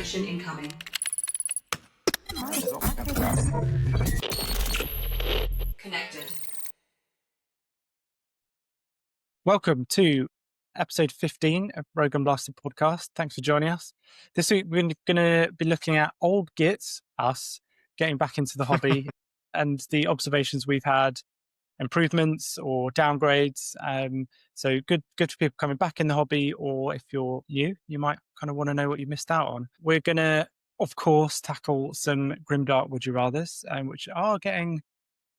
Transmission incoming. Connected. Welcome to episode 15 of Rogue and Blasted podcast. Thanks for joining us. This week we're going to be looking at old gits, us, getting back into the hobby and the observations we've had, improvements or downgrades. So good for people coming back in the hobby, or if you're you might kind of want to know what you missed out on. We're going to, of course, tackle some Grimdark Would You Rathers, which are getting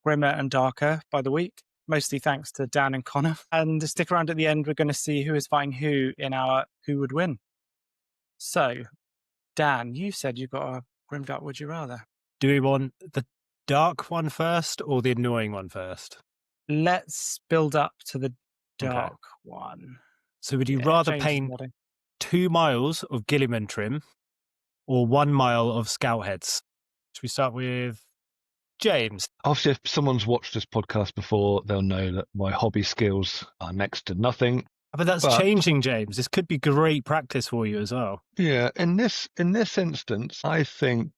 grimmer and darker by the week, mostly thanks to Dan and Connor. And stick around at the end, we're going to see who is fighting who in our Who Would Win. So, Dan, you said you got a Grimdark Would You Rather. Do we want the dark one first or the annoying one first? Let's build up to the dark one. So would you rather James paint nodding. 2 miles of Gilliman trim or 1 mile of scout heads? Should we start with James? Obviously, if someone's watched this podcast before, they'll know that my hobby skills are next to nothing. But that's changing, James. This could be great practice for you as well. Yeah, in this instance, I think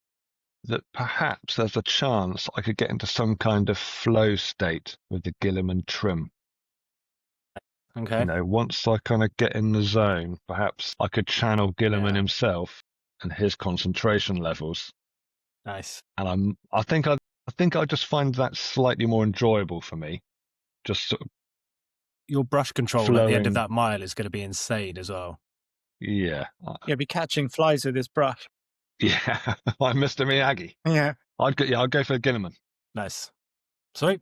that perhaps there's a chance I could get into some kind of flow state with the Gilliman trim. Okay. You know, once I kind of get in the zone, perhaps I could channel Gilliman himself and his concentration levels. Nice. And I think I just find that slightly more enjoyable for me. Just sort of your brush control at the end of that mile is going to be insane as well. Yeah. You'll be catching flies with this brush. Yeah. Like Mr. Miyagi. Yeah. I'd go for Gilliman. Nice. Sorry?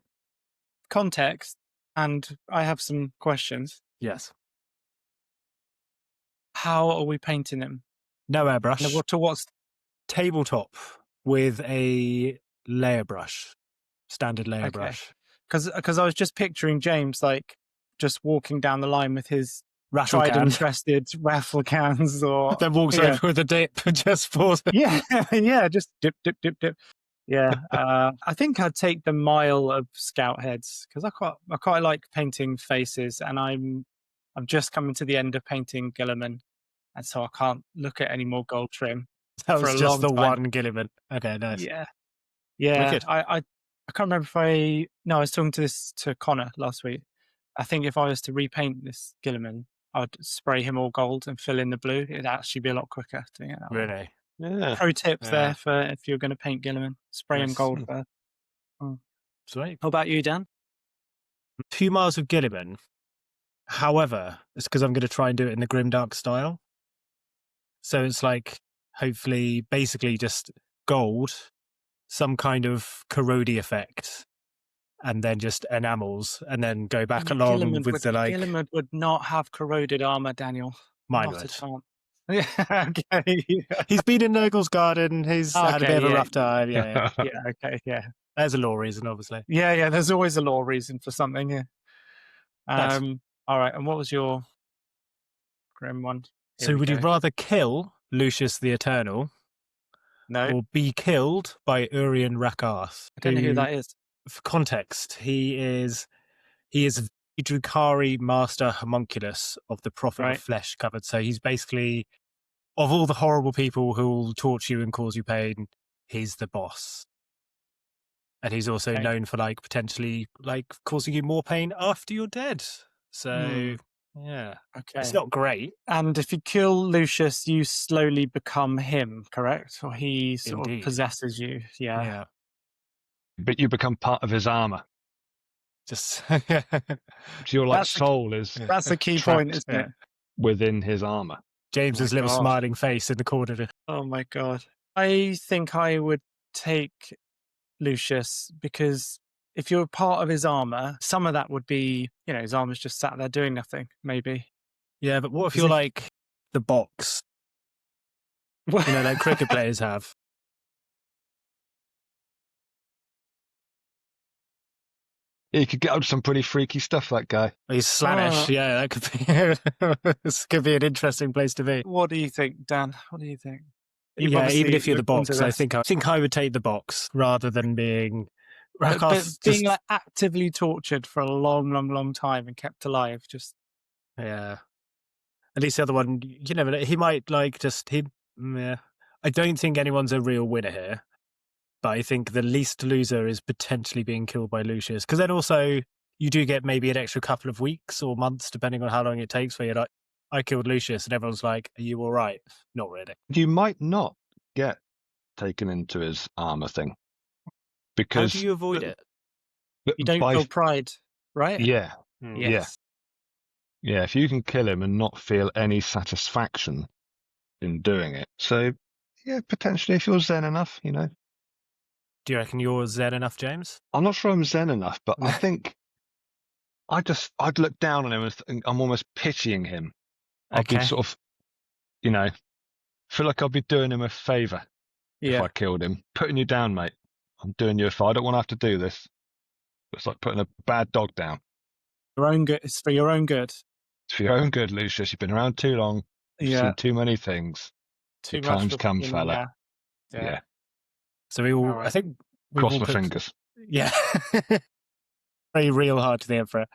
Context, and I have some questions. Yes. How are we painting them? No airbrush. To what's tabletop with a layer brush, standard layer brush. Because I was just picturing James like just walking down the line with his Rattle tried can. and trusted raffle cans, or then walks over with a dip and just pours it. Yeah, just dip. Yeah, I think I'd take the mile of scout heads because I quite like painting faces, and I'm just coming to the end of painting Gilliman, and so I can't look at any more gold trim. That for was a just long the time. one Gilliman. Okay, nice. Yeah. Wicked. I can't remember if I was talking to Connor last week. I think if I was to repaint this Gilliman, I'd spray him all gold and fill in the blue. It'd actually be a lot quicker doing it that way. Really? Yeah. Pro tips there for if you're going to paint Gilliman. Spray him gold first. Sweet. How about you, Dan? 2 miles of Gilliman. However, it's because I'm going to try and do it in the Grimdark style. So it's like, hopefully, basically just gold, some kind of corrody effect, and then just enamels, and then go back along with the like... Gilliman would not have corroded armor, Daniel. Mine not would. a chance. Yeah, okay. He's been in Nurgle's garden. He's had a bit of a rough time. Yeah. Yeah. There's a law reason, obviously. Yeah. There's always a law reason for something. Yeah. Nice. All right. And what was your grim one? So would you rather kill Lucius the Eternal, or be killed by Urien Rakarth? I don't know who that is. For context, he is Drukari Master Homunculus of the Prophet of Flesh covered. So he's basically, of all the horrible people who will torture you and cause you pain, he's the boss. And he's also known for like potentially like causing you more pain after you're dead. So yeah, it's not great. And if you kill Lucius, you slowly become him, correct? Or he sort of possesses you. Yeah. But you become part of his armor. Just so your like soul is. That's the key point, isn't it? Within his armor. James's little smiling face in the corner. Oh my god! I think I would take Lucius because if you're part of his armor, some of that would be, his armor's just sat there doing nothing. Maybe. Yeah, but what if you're like the box? Like cricket players have. He could get up to some pretty freaky stuff, that guy. He's Slanish. Yeah, that could be. This could be an interesting place to be. What do you think, Dan? What do you think? Even if you're the box, I think I would take the box rather than being But being like actively tortured for a long, long, long time and kept alive. Just At least the other one, you never know. He might like just him. Yeah. I don't think anyone's a real winner here, but I think the least loser is potentially being killed by Lucius. Because then also you do get maybe an extra couple of weeks or months, depending on how long it takes for you. Like, I killed Lucius, and everyone's like, "Are you all right?" Not really. You might not get taken into his armor thing. How Because do you avoid it? You don't feel pride, right? Yeah. Yes. Yeah, if you can kill him and not feel any satisfaction in doing it. So, yeah, potentially if you're zen enough, you know. Do you reckon you're zen enough, James? I'm not sure I'm zen enough, but I think I'd look down on him and think I'm almost pitying him. I'd be Okay. sort of, you know, feel like I'd be doing him a favour if Yeah. I killed him. Putting you down, mate. I'm doing you a favour. I don't want to have to do this. It's like putting a bad dog down. Your own good. It's for your own good. It's for your own good, Lucius. You've been around too long. You've Yeah. seen too many things. Too Your much time's for come, fucking- fella. Yeah. So we all, All right. I think, we've Cross all my put- fingers. Yeah. Very real hard to the Emperor.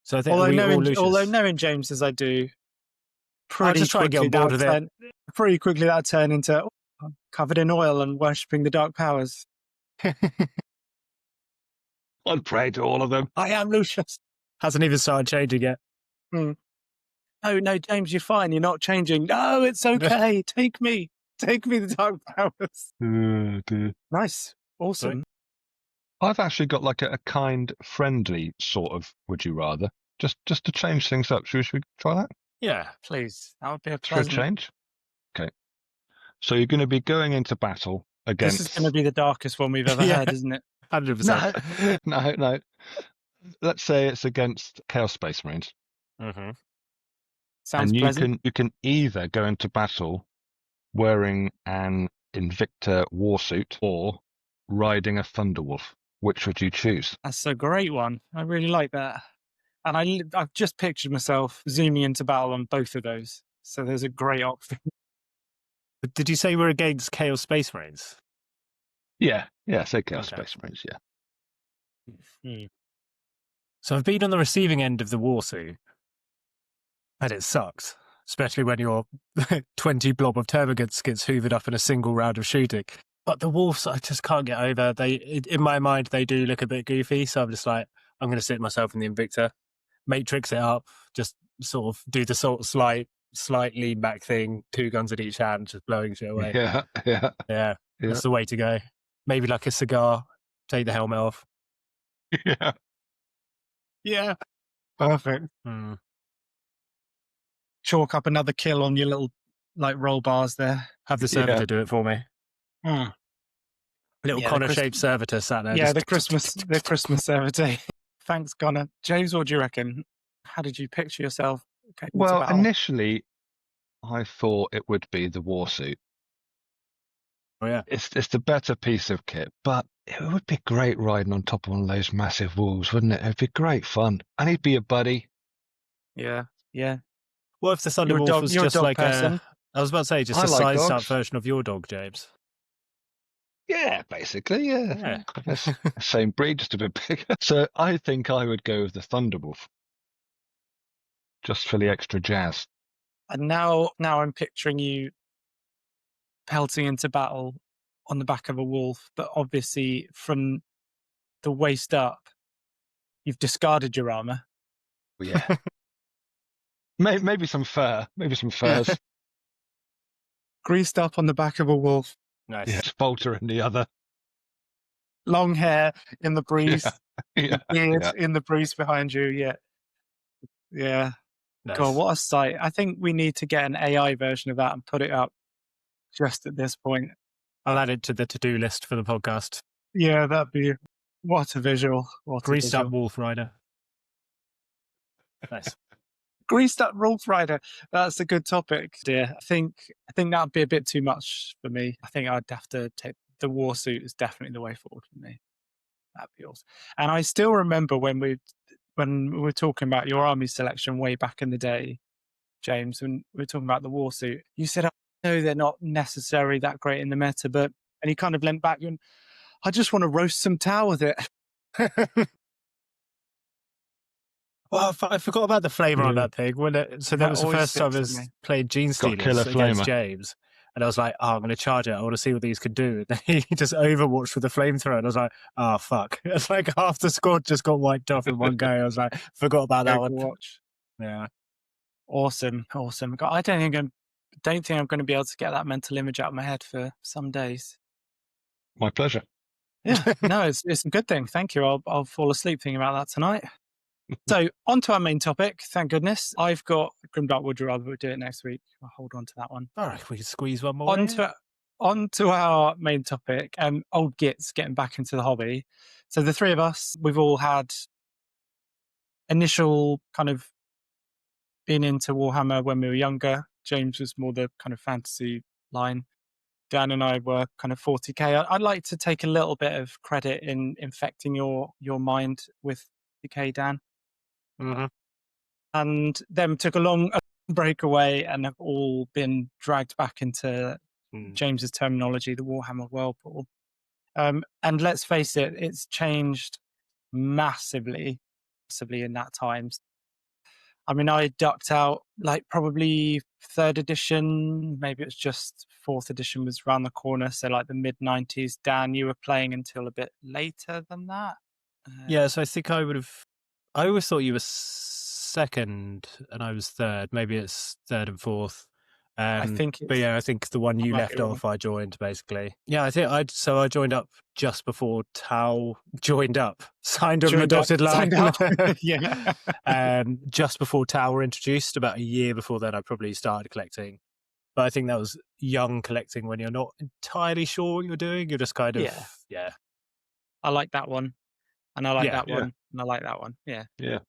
So I think Although we all knowing, Lucius. although knowing James as I do, pretty just try and get on board with it. Pretty quickly that turn into I'm covered in oil and worshipping the dark powers. I'd pray to all of them. I am Lucius. Hasn't even started changing yet. No, James, you're fine. You're not changing. No, it's okay. Take me. Take me the dark powers. Oh, dear. Nice. Awesome. I've actually got like a kind, friendly sort of would you rather. Just to change things up. Should we try that? Yeah. Please. That would be a For a pleasant. change? Okay. So you're going to be going into battle against... This is going to be the darkest one we've ever Yeah. had, isn't it? 100%. No. Let's say it's against Chaos Space Marines. Mm-hmm. Sounds and pleasant. you can either go into battle wearing an Invicta warsuit or riding a Thunderwolf. Which would you choose? That's a great one. I really like that. And I've just pictured myself zooming into battle on both of those. So there's a great option. But did you say we're against Chaos Space Marines? Yeah, say Chaos Okay. Space Marines, yeah. So I've been on the receiving end of the warsuit, and it sucks, especially when your 20 blob of termagants gets hoovered up in a single round of shooting. But the wolves, I just can't get over. In my mind, they do look a bit goofy, so I'm just like, I'm going to sit myself in the Invicta, matrix it up, just sort of do the sort of slight lean back thing, 2 guns at each hand, just blowing shit away. Yeah. That's the way to go. Maybe like a cigar, take the helmet off. Yeah. Yeah. Perfect. Chalk up another kill on your little roll bars there. Have the servitor Yeah. do it for me. Little Yeah, the Connor-shaped servitor sat there. Yeah, just- the Christmas servitor. Thanks, Connor. James, what do you reckon? How did you picture yourself? Going into Well, battle? initially, I thought it would be the warsuit. Oh, yeah. It's the better piece of kit, but it would be great riding on top of one of those massive wolves, wouldn't it? It'd be great fun. And he'd be a buddy. Yeah. What if the You're a Thunderwolf dog- was you're a just dog like person. I was about to say, just I a like sized up dogs. version of your dog, James. Yeah, basically, yeah. Yeah. It's the same breed, just a bit bigger. So I think I would go with the Thunderwolf. Just for the extra jazz. And now I'm picturing you pelting into battle on the back of a wolf, but obviously from the waist up, you've discarded your armor. Yeah. Maybe some fur. Maybe some furs. Greased up on the back of a wolf, Nice. Yeah, Bolter in the other. long hair in the breeze, Yeah. beard yeah. in the breeze behind you. Yeah. Nice. God, what a sight. I think we need to get an AI version of that and put it up just at this point. I'll add it to the to-do list for the podcast. Yeah, that'd be what a visual. What a Greased up visual. Wolf Rider. Nice. Greased up Wolf Rider. That's a good topic, dear. I think that'd be a bit too much for me. I think I'd have to take the war suit is definitely the way forward for me. That'd be awesome. And I still remember when we were talking about your army selection way back in the day, James, when we were talking about the war suit, you said, no, they're not necessarily that great in the meta, but, and you kind of leant back and I just want to roast some Tau with it. Well, I forgot about the flamer on Yeah. that thing. So that That was the always first time I sticks with was me. playing Gene Got Stealers killer against flamer. James. And I was like, oh, I'm going to charge it. I want to see what these could do. And then he just overwatched with the flamethrower. And I was like, oh, fuck. It's like half the squad just got wiped off in one go. I was like, forgot about that one. Overwatch. Yeah. Awesome. God, I don't think I'm going to be able to get that mental image out of my head for some days. My pleasure. Yeah, no, it's a good thing. Thank you. I'll fall asleep thinking about that tonight. So on to our main topic. Thank goodness. I've got Grimdark. Would you rather we do it next week? I'll hold on to that one. All right, we can squeeze one more in. On to our main topic. Old gits getting back into the hobby. So the three of us, we've all had initial kind of being into Warhammer when we were younger. James was more the kind of fantasy line. Dan and I were kind of 40k. I'd like to take a little bit of credit in infecting your mind with 40k, Dan. Mm-hmm. And them took a long break away and have all been dragged back into James's terminology, the Warhammer whirlpool. And let's face it, it's changed massively in that time. I mean, I ducked out like probably 3rd edition, maybe it was just 4th edition was around the corner. So like the mid 90s. Dan, you were playing until a bit later than that. Yeah, so I think I always thought you were 2nd and I was 3rd. Maybe it's 3rd and 4th. I think but yeah, I think the one you left off, I joined basically. Yeah, I think I joined up just before Tau joined up, signed on the dotted line. Yeah. Just before Tau were introduced, about a year before then, I probably started collecting. But I think that was young collecting when you're not entirely sure what you're doing. You're just kind of yeah. I like that one, and I like that one, and I like that one. Yeah. Yeah.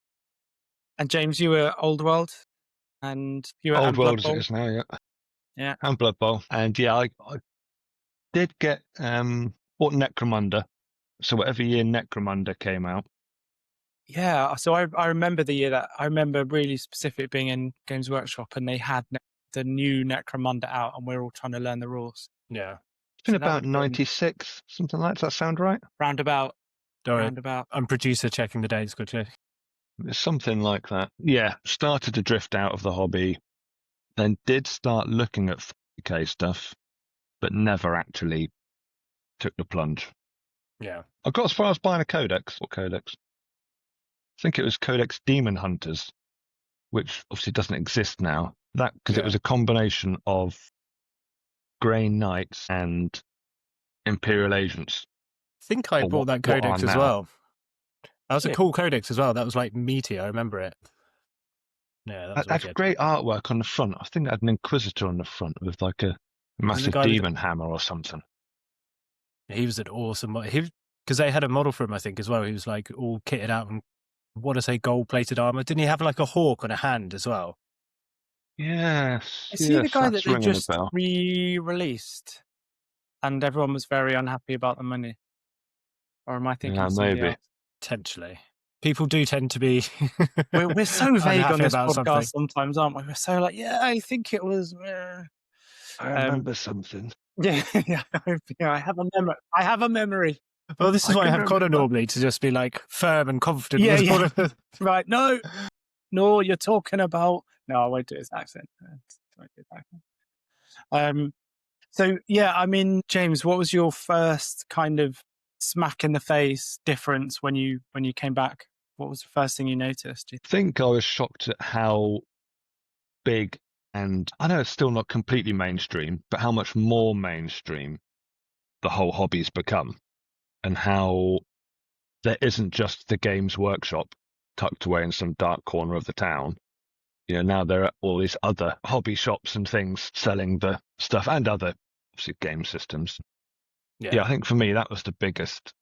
And James, you were Old World. And you were Old World as it is now, yeah. And Blood Bowl. And yeah, I did get bought Necromunda. So whatever year Necromunda came out. Yeah, so I remember the year that I remember really specific being in Games Workshop and they had the new Necromunda out and we were all trying to learn the rules. Yeah. It's been about 96, something like that. Does that sound right? Roundabout. I'm producer checking the dates quickly. It's something like that. Yeah, started to drift out of the hobby, then did start looking at 40k stuff, but never actually took the plunge. Yeah. I got as far as buying a codex. What codex? I think it was Codex Demon Hunters, which obviously doesn't exist now. That because it was a combination of Grey Knights and Imperial Agents. I think I bought that codex as well. That was a cool codex as well. That was like meaty. I remember it. Yeah, that had great artwork on the front. I think it had an Inquisitor on the front with like a massive demon hammer or something. He was an awesome because they had a model for him, I think, as well. He was like all kitted out in, gold-plated armor. Didn't he have like a hawk on a hand as well? Yes. Is he the guy that they just re-released and everyone was very unhappy about the money? Or am I thinking of somebody else? Potentially. People do tend to be we're so vague on this podcast sometimes, aren't we? We're so like, yeah, I think it was I remember something. Yeah, I have a memory. I have a memory. Well, this is why I have Connor normally to just be like firm and confident. Yeah. Right. No, you're talking about. No, I won't do his accent. So yeah, I mean, James, what was your first kind of smack in the face difference when you came back? What was the first thing you noticed? I think I was shocked at how big, and I know it's still not completely mainstream, but how much more mainstream the whole hobby's become, and how there isn't just the Games Workshop tucked away in some dark corner of the town. You know, now there are all these other hobby shops and things selling the stuff and other obviously game systems. Yeah, I think for me that was the biggest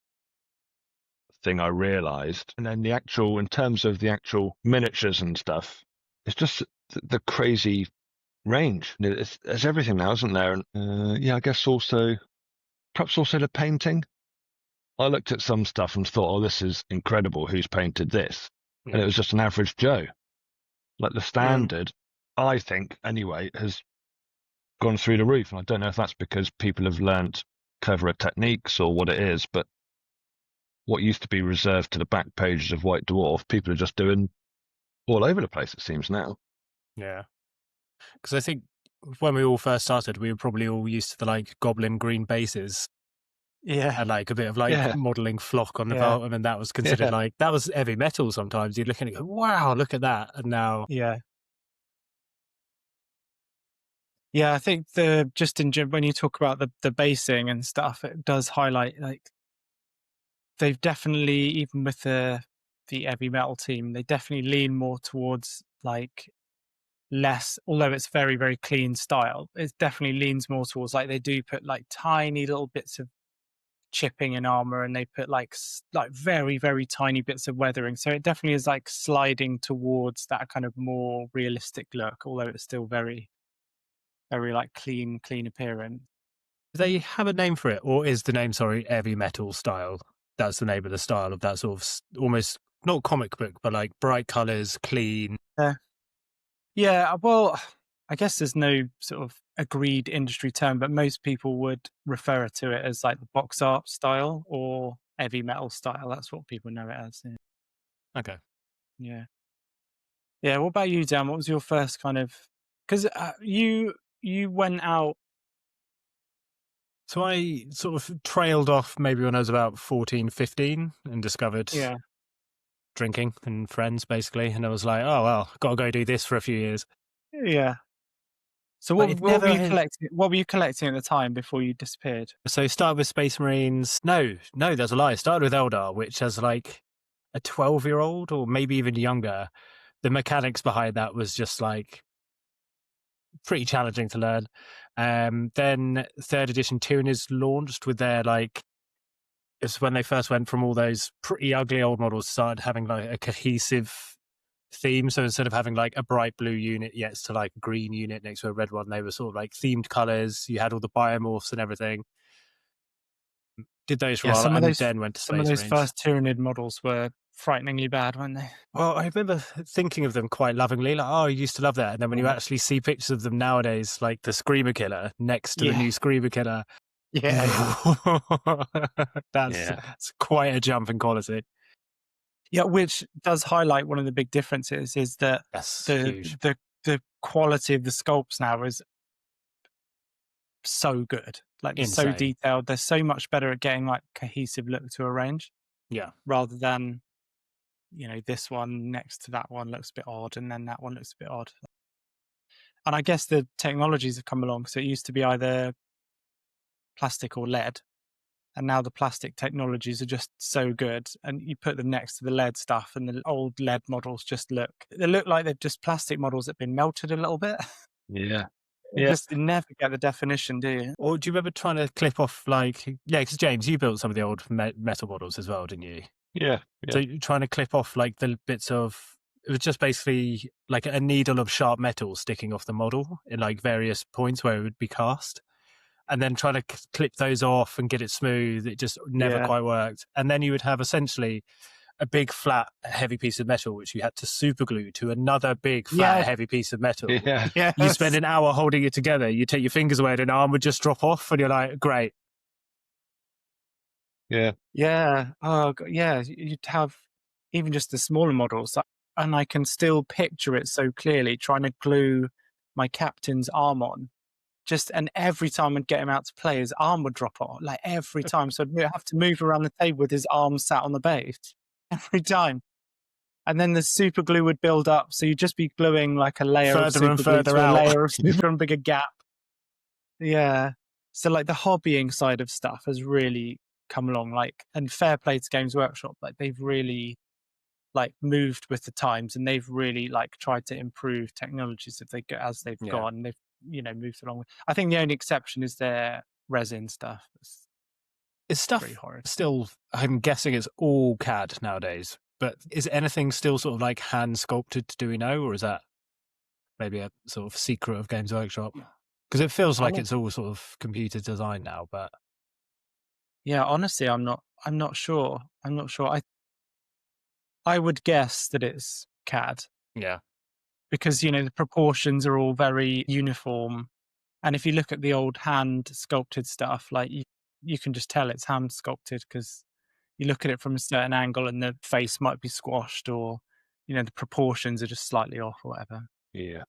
thing I realized. And then in terms of the actual miniatures and stuff, it's just the crazy range. There's everything now, isn't there? And I guess perhaps also the painting. I looked at some stuff and thought, oh, this is incredible. Who's painted this? And it was just an average Joe. Like the standard, I think, anyway, has gone through the roof. And I don't know if that's because people have learnt cleverer techniques or what it is, but what used to be reserved to the back pages of White Dwarf, people are just doing all over the place, it seems now. Yeah. Because I think when we all first started, we were probably all used to the like goblin green bases Yeah. and like a bit of like Yeah. modeling flock on the Yeah. bottom, and that was considered Yeah. like that was heavy metal. Sometimes you'd look at it and go, wow, look at that. And now, Yeah. Yeah, I think when you talk about the basing and stuff, it does highlight like they've definitely, even with the heavy metal team, they definitely lean more towards like less, although it's very, very clean style, it definitely leans more towards like they do put like tiny little bits of chipping in armor, and they put like very, very tiny bits of weathering. So it definitely is like sliding towards that kind of more realistic look, although it's still very, very like clean appearance. do they have a name for it, or is the name, sorry, heavy metal style? That's the name of the style of that sort of almost not comic book, but like bright colors, clean. Yeah, well, I guess there's no sort of agreed industry term, but most people would refer to it as like the box art style or heavy metal style. That's what people know it as. Yeah. Okay. Yeah. Yeah. What about you, Dan? What was your first kind of? Because you went out. So I sort of trailed off maybe when I was about 14, 15 and discovered Yeah. drinking and friends basically. And I was like, oh, well, got to go do this for a few years. Yeah. So But what, it what never were you had- collecting? What were you collecting at the time before you disappeared? So started with Space Marines. No, that's a lie. Started with Eldar, which has like a 12-year-old or maybe even younger. The mechanics behind that was just like pretty challenging to learn. Then third edition Dune is launched with their like, it's when they first went from all those pretty ugly old models, started having like a cohesive theme. So instead of having like a bright blue unit yet to like a green unit next to a red one, they were sort of like themed colors. You had all the biomorphs and everything. Did those for a Yeah, while, and then went to some of Space those Marines. first Tyranid models were frighteningly bad, weren't they? Well, I remember thinking of them quite lovingly, like, oh, I used to love that. And then when you Yeah. actually see pictures of them nowadays, like the Screamer Killer next to the Yeah. new Screamer Killer, Yeah. that's quite a jump in quality. Yeah, which does highlight one of the big differences is that That's the huge. the quality of the sculpts now is so good. Like they're so Insane. detailed. They're so much better at getting like cohesive look to a range. Yeah. Rather than, this one next to that one looks a bit odd, and then that one looks a bit odd. And I guess the technologies have come along. So it used to be either plastic or lead. And now the plastic technologies are just so good. And you put them next to the lead stuff, and the old lead models they look like they're just plastic models that have been melted a little bit. Yeah. You Yeah. just never get the definition, do you? Or do you remember trying to clip off like, yeah, because James, you built some of the old metal models as well, didn't you? Yeah. So you're trying to clip off like the bits of, it was just basically like a needle of sharp metal sticking off the model in like various points where it would be cast. And then trying to clip those off and get it smooth. It just never Yeah. quite worked. And then you would have essentially a big flat heavy piece of metal which you had to super glue to another big flat Yeah. heavy piece of metal. Yeah. Yeah. You spend an hour holding it together, you take your fingers away and an arm would just drop off and you're like, great. Yeah. Yeah. Oh, yeah. You'd have even just the smaller models. And I can still picture it so clearly, trying to glue my captain's arm on. And every time I'd get him out to play, his arm would drop off. Like every time. So I'd have to move around the table with his arm sat on the base. Every time. And then the super glue would build up. So you'd just be gluing like a layer of Further super and glue further to a out. layer of super and bigger gap. Yeah. So like the hobbying side of stuff has really come along. Like, and fair play to Games Workshop. Like they've really like moved with the times, and they've really like tried to improve technologies as they've Yeah. gone. They've moved along. I think the only exception is their resin stuff. It's stuff Pretty horrid. still, I'm guessing it's all CAD nowadays, but is anything still sort of like hand sculpted, do we know, or is that maybe a sort of secret of Games Workshop? Because it feels like it's all sort of computer design now, but Yeah, honestly, I'm not sure. I'm not sure. I would guess that it's CAD yeah. because the proportions are all very uniform. And if you look at the old hand sculpted stuff, like you can just tell it's hand sculpted because you look at it from a certain angle and the face might be squashed, or the proportions are just slightly off or whatever. Yeah.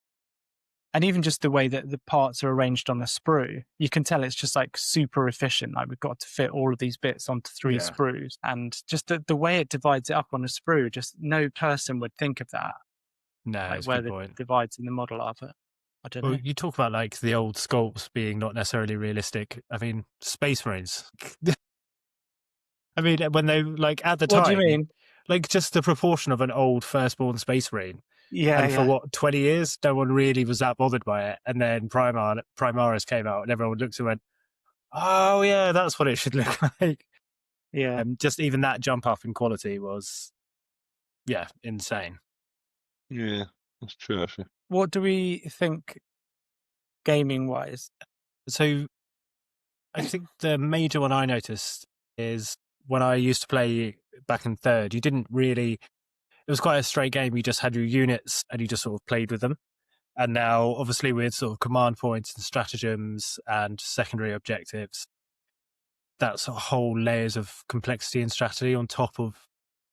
And even just the way that the parts are arranged on a sprue, you can tell it's just like super efficient. Like we've got to fit all of these bits onto 3 Yeah. sprues, and just the way it divides it up on a sprue, just no person would think of that. No, Like that's a where good the point. divides in the model are, but I don't Well, know. you talk about like the old sculpts being not necessarily realistic. I mean, Space Marines. I mean, when they like at the What time, do you mean? like just the proportion of an old firstborn Space Marine. Yeah, And for yeah. what, 20 years, no one really was that bothered by it. And then Primaris came out and everyone looked and went, oh, yeah, that's what it should look like. Yeah. Just even that jump up in quality was, yeah, insane. Yeah, that's true, actually. What do we think gaming wise? So I think the major one I noticed is when I used to play back in third, you didn't really, it was quite a straight game. You just had your units and you just sort of played with them. And now, obviously, with sort of command points and stratagems and secondary objectives, that's a whole layers of complexity and strategy on top of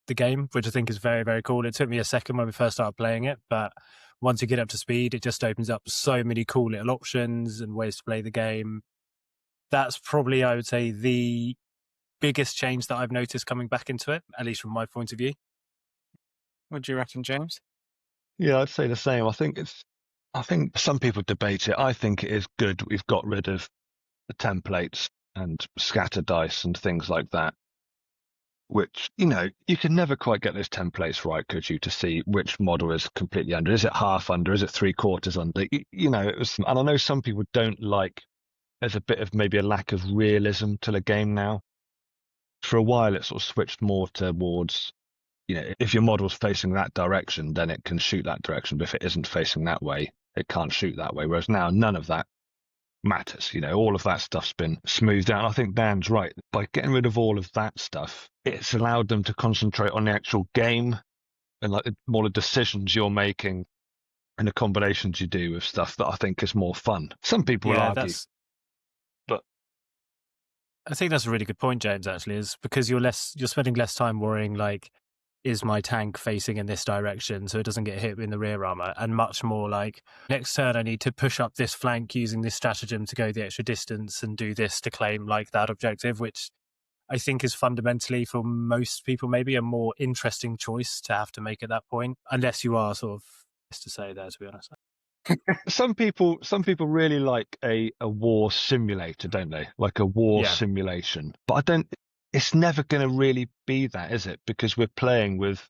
the game, which I think is very, very cool. It took me a second when we first started playing it, but once you get up to speed, it just opens up so many cool little options and ways to play the game. That's probably, I would say, the biggest change that I've noticed coming back into it, at least from my point of view. What do you reckon, James? Yeah, I'd say the same. I think some people debate it. I think it is good we've got rid of the templates and scatter dice and things like that, which, you can never quite get those templates right, could you, to see which model is completely under. Is it half under? Is it 3/4 under? It was, and I know some people don't like, there's a bit of maybe a lack of realism to the game now. For a while, it sort of switched more towards, if your model's facing that direction, then it can shoot that direction. But if it isn't facing that way, it can't shoot that way. Whereas now, none of that matters. All of that stuff's been smoothed out. I think Dan's right. By getting rid of all of that stuff, it's allowed them to concentrate on the actual game and like more the decisions you're making and the combinations you do with stuff that I think is more fun. Some people will argue, but I think that's a really good point, James, actually, is because you're spending less time worrying like, is my tank facing in this direction so it doesn't get hit in the rear armor, and much more like, next turn I need to push up this flank using this stratagem to go the extra distance and do this to claim like that objective, which I think is fundamentally for most people maybe a more interesting choice to have to make at that point, unless you are sort of, to say there, to be honest. some people really like a war simulator, don't they? Like a war Yeah. simulation. But it's never going to really be that, is it? Because we're playing with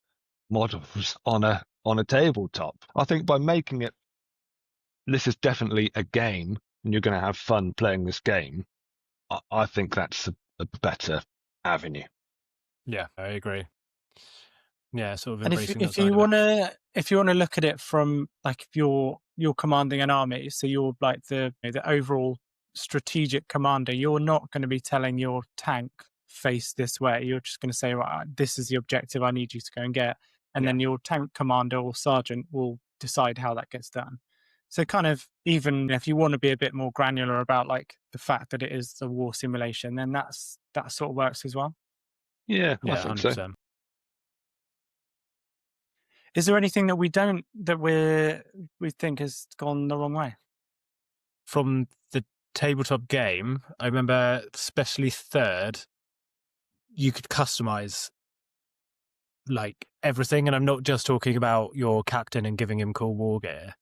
models on a tabletop. I think by making it, this is definitely a game and you're going to have fun playing this game, I think that's a better avenue. Yeah, I agree. Yeah, sort of And embracing if you want to look at it from like if you're commanding an army, so you're like the overall strategic commander, you're not going to be telling your tank face this way. You're just going to say, right, this is the objective I need you to go and get, and then your tank commander or sergeant will decide how that gets done. So kind of, even if you want to be a bit more granular about like the fact that it is a war simulation, then that sort of works as well. Yeah, I Yeah, think 100%. so. Is there anything that we think has gone the wrong way? From the tabletop game, I remember especially third, you could customize like everything, and I'm not just talking about your captain and giving him cool war gear.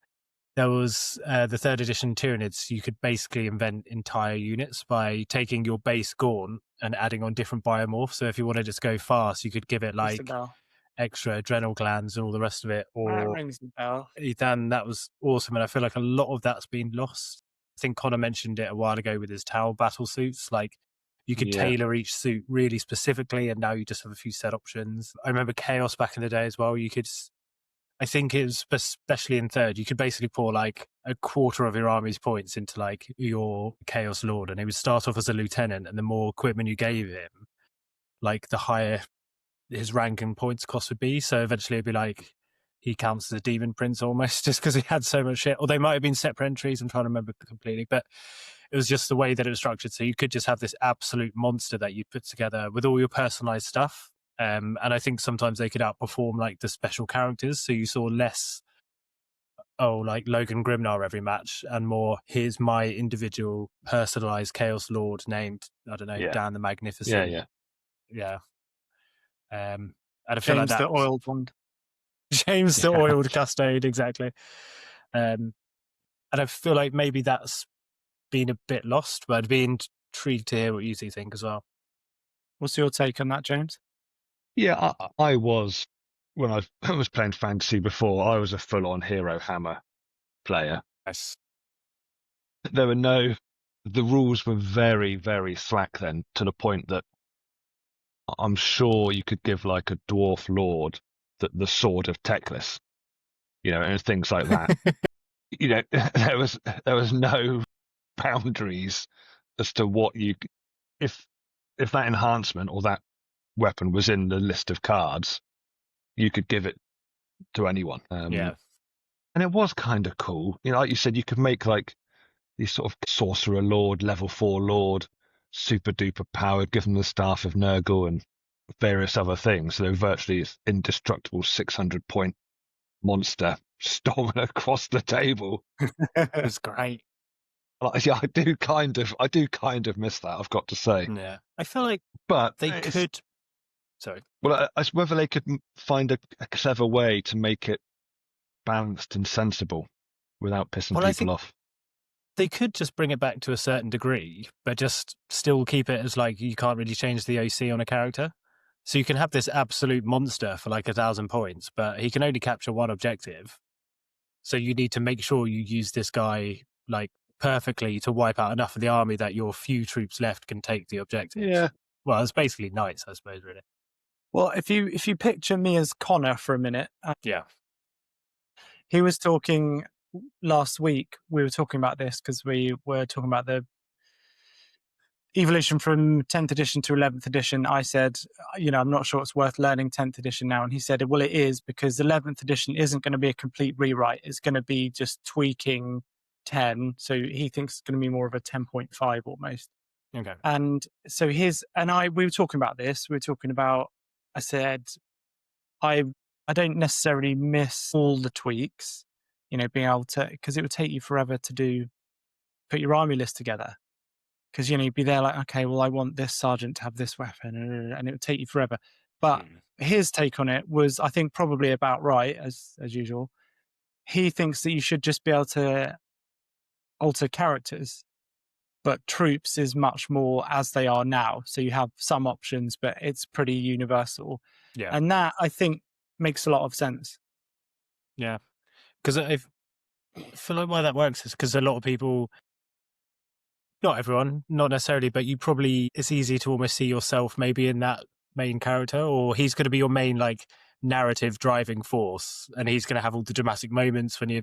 There was the third edition Tyranids. You could basically invent entire units by taking your base Gorn and adding on different biomorphs. So if you wanted it to go fast, you could give it like extra adrenal glands and all the rest of it. Or that rings a bell. Ethan, that was awesome, and I feel like a lot of that's been lost. I think Connor mentioned it a while ago with his Tau battle suits. Like you could tailor each suit really specifically, and now you just have a few set options. I remember Chaos back in the day as well. You could, I think it was especially in third, you could basically pour like a quarter of your army's points into like your Chaos Lord, and he would start off as a lieutenant, and the more equipment you gave him, like the higher his rank and points cost would be. So eventually it'd be like he counts as a demon prince almost, just because he had so much shit. Or they might have been separate entries, I'm trying to remember completely, but it was just the way that it was structured. So you could just have this absolute monster that you put together with all your personalized stuff. And I think sometimes they could outperform like the special characters. So you saw less, like Logan Grimnar every match, and more, here's my individual personalized Chaos Lord named, I don't know, Yeah. Dan the Magnificent. Yeah. And I feel like James that. the oiled one. James the Yeah. oiled custode, exactly. And I feel like maybe that's been a bit lost, but I'd be intrigued to hear what you two think as well. What's your take on that, James? Yeah, I was, when I was playing fantasy before, I was a full-on hero hammer player. Yes. The rules were very, very slack then, to the point that I'm sure you could give like a dwarf lord the sword of Teclis, and things like that. There was no boundaries as to what if that enhancement or that weapon was in the list of cards, you could give it to anyone. Yeah. And it was kind of cool. Like you said, you could make like these sort of sorcerer lord, level 4 lord, super duper powered, give them the staff of Nurgle and various other things. So they're virtually indestructible 600-point monster storming across the table. It's great. Yeah, I do kind of miss that, I've got to say. Yeah. I feel like But they could. Sorry. Well, whether they could find a clever way to make it balanced and sensible without pissing people off. They could just bring it back to a certain degree, but just still keep it as like you can't really change the OC on a character. So you can have this absolute monster for like 1,000 points, but he can only capture one objective. So you need to make sure you use this guy like perfectly to wipe out enough of the army that your few troops left can take the objectives. Yeah. Well, it's basically knights, I suppose, really. Well, if you picture me as Connor for a minute, Yeah. he was talking last week. We were talking about this because we were talking about the evolution from 10th edition to 11th edition. I said, I'm not sure it's worth learning 10th edition now. And he said, well, it is, because 11th edition isn't going to be a complete rewrite. It's going to be just tweaking 10. So he thinks it's going to be more of a 10.5 almost. Okay. And so we were talking about this. We were talking about, I said, I don't necessarily miss all the tweaks, being able to, because it would take you forever to put your army list together. Because, you'd be there like, okay, well, I want this sergeant to have this weapon, and it would take you forever. But his take on it was, I think, probably about right, as usual. He thinks that you should just be able to alter characters, but troops is much more as they are now. So you have some options, but it's pretty universal. Yeah. And that, I think, makes a lot of sense. Yeah. Because I feel like why that works is because a lot of people, not everyone, not necessarily, but it's easy to almost see yourself maybe in that main character, or he's going to be your main like narrative driving force, and he's going to have all the dramatic moments when you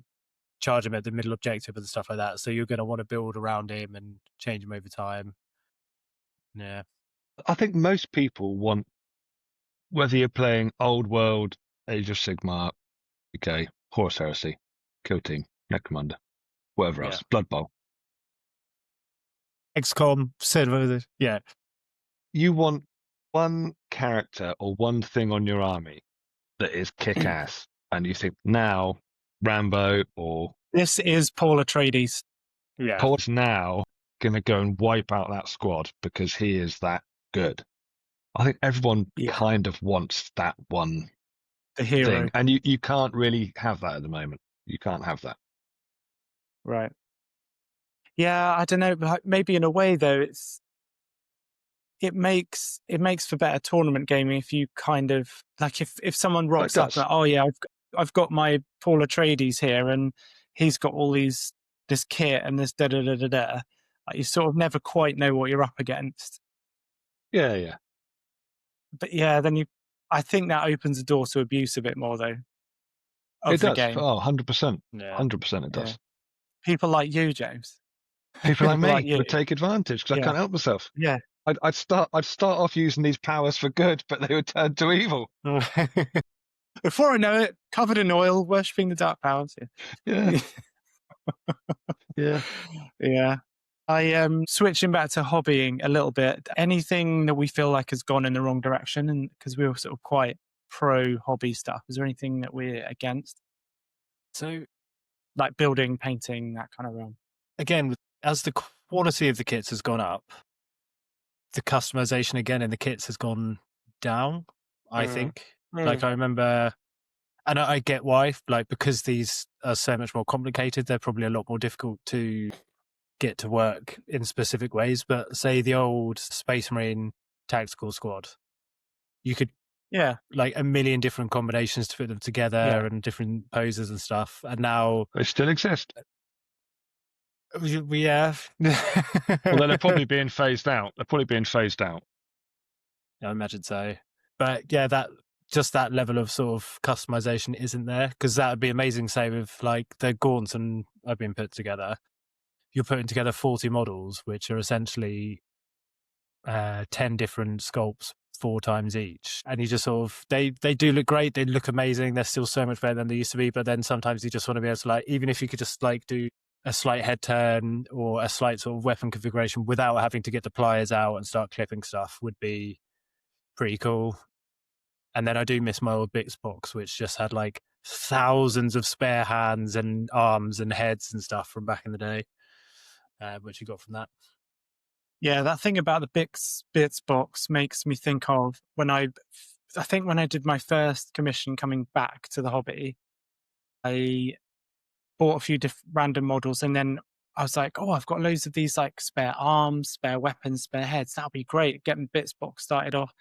charge him at the middle objective and stuff like that. So you're going to want to build around him and change him over time. Yeah. I think most people want, whether you're playing Old World, Age of Sigmar, okay, Horus Heresy, Kill Team, Necromunda, whatever else, Blood Bowl. XCOM, yeah. You want one character or one thing on your army that is kick-ass, and you think, now Rambo or This is Paul Atreides. Yeah. Paul's now going to go and wipe out that squad because he is that good. I think everyone kind of wants that one the hero thing, and you can't really have that at the moment. You can't have that. Right. Yeah, I don't know. But maybe in a way, though, it makes for better tournament gaming if you kind of like if someone rocks up like, oh yeah, I've got my Paul Atreides here, and he's got all this kit and this da da da da da. Like, you sort of never quite know what you're up against. Yeah. But yeah, then I think that opens the door to abuse a bit more, though. It does. Game. Oh, 100%. 100% it does. Yeah. People like you, James. People like me would take advantage because I can't help myself. Yeah. I'd start off using these powers for good, but they would turn to evil. Before I know it, covered in oil, worshipping the dark powers. Yeah. Yeah. Yeah. I am switching back to hobbying a little bit. Anything that we feel like has gone in the wrong direction, and because we were sort of quite pro hobby stuff, is there anything that we're against? So Like building, painting, that kind of realm. again, as the quality of the kits has gone up, the customization again in the kits has gone down, I think. Like I remember, and I get why, like because these are so much more complicated, they're probably a lot more difficult to get to work in specific ways. But say the old Space Marine tactical squad, you could Yeah. like a million different combinations to put them together and different poses and stuff. And now They still exist. we have. Although they're probably being phased out. They're probably being phased out. I imagine so. But yeah, that level of sort of customization isn't there, because that would be amazing. Say with like the gaunts and I've been put together, you're putting together 40 models, which are essentially 10 different sculpts 4 times each, and you just sort of they do look great, they look amazing, they're still so much better than they used to be. But then sometimes you just want to be able to, like, even if you could just like do a slight head turn or a slight sort of weapon configuration without having to get the pliers out and start clipping stuff, would be pretty cool. And then I do miss my old Bix box, which just had like thousands of spare hands and arms and heads and stuff from back in the day, which you got from that. Yeah, that thing about the Bits box makes me think of when I think when I did my first commission coming back to the hobby, I bought a few random models, and then I was like, oh, I've got loads of these like spare arms, spare weapons, spare heads. That'll be great. Getting Bits box started off.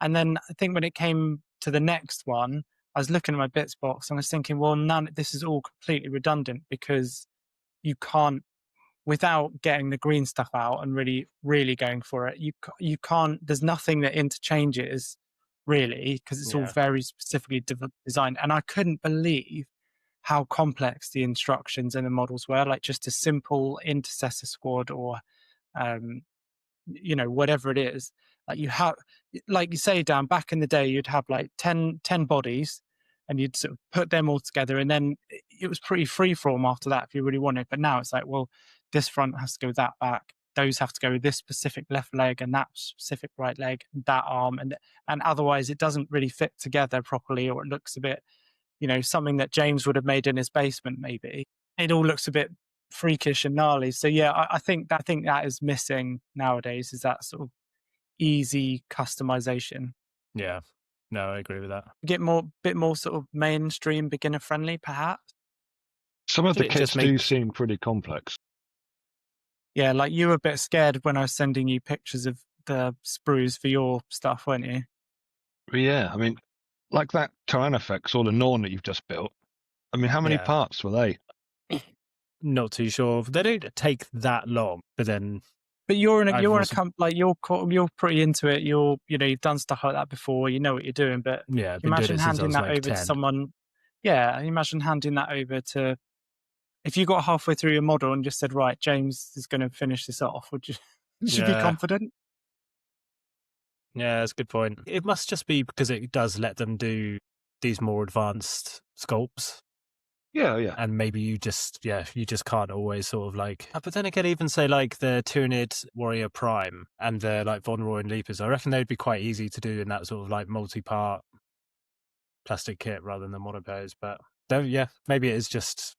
And then I think when it came to the next one, I was looking at my Bits box and I was thinking, well, this is all completely redundant, because you can't, without getting the green stuff out and really going for it, you can't, there's nothing that interchanges really, because it's all very specifically designed. And I couldn't believe how complex the instructions and the models were. Like just a simple intercessor squad or whatever it is, like you have, like you say, Dan, back in the day you'd have like 10 bodies and you'd sort of put them all together, and then it was pretty freeform after that if you really wanted. But now it's like, well, this front has to go that back, those have to go with this specific left leg and that specific right leg, that arm, and otherwise it doesn't really fit together properly, or it looks a bit, something that James would have made in his basement maybe. It all looks a bit freakish and gnarly. So yeah, I think that is missing nowadays, is that sort of easy customization. Yeah, no, I agree with that. Bit more sort of mainstream, beginner friendly, perhaps. Some of the It kits just do makes- seem pretty complex. Yeah, like you were a bit scared when I was sending you pictures of the sprues for your stuff, weren't you? Yeah, I mean, like that Tyrannofex or the Norn that you've just built. I mean, how many Yeah. parts were they? Not too sure. They don't take that long, but then But you're in I've a also- like you're pretty into it. You've done stuff like that before. You know what you're doing. But yeah, I've been doing imagine it since I handing was that like over 10. to someone. Yeah, imagine handing that over to. If you got halfway through your model and just said, "Right, James is going to finish this off," would you be Yeah. confident? Yeah, that's a good point. It must just be because it does let them do these more advanced sculpts, Yeah. and maybe you just can't always sort of like. But then again, even say like the Tyranid Warrior Prime and the like Von Roy Leapers, I reckon they'd be quite easy to do in that sort of like multi-part plastic kit rather than the monopose. But yeah, maybe it is just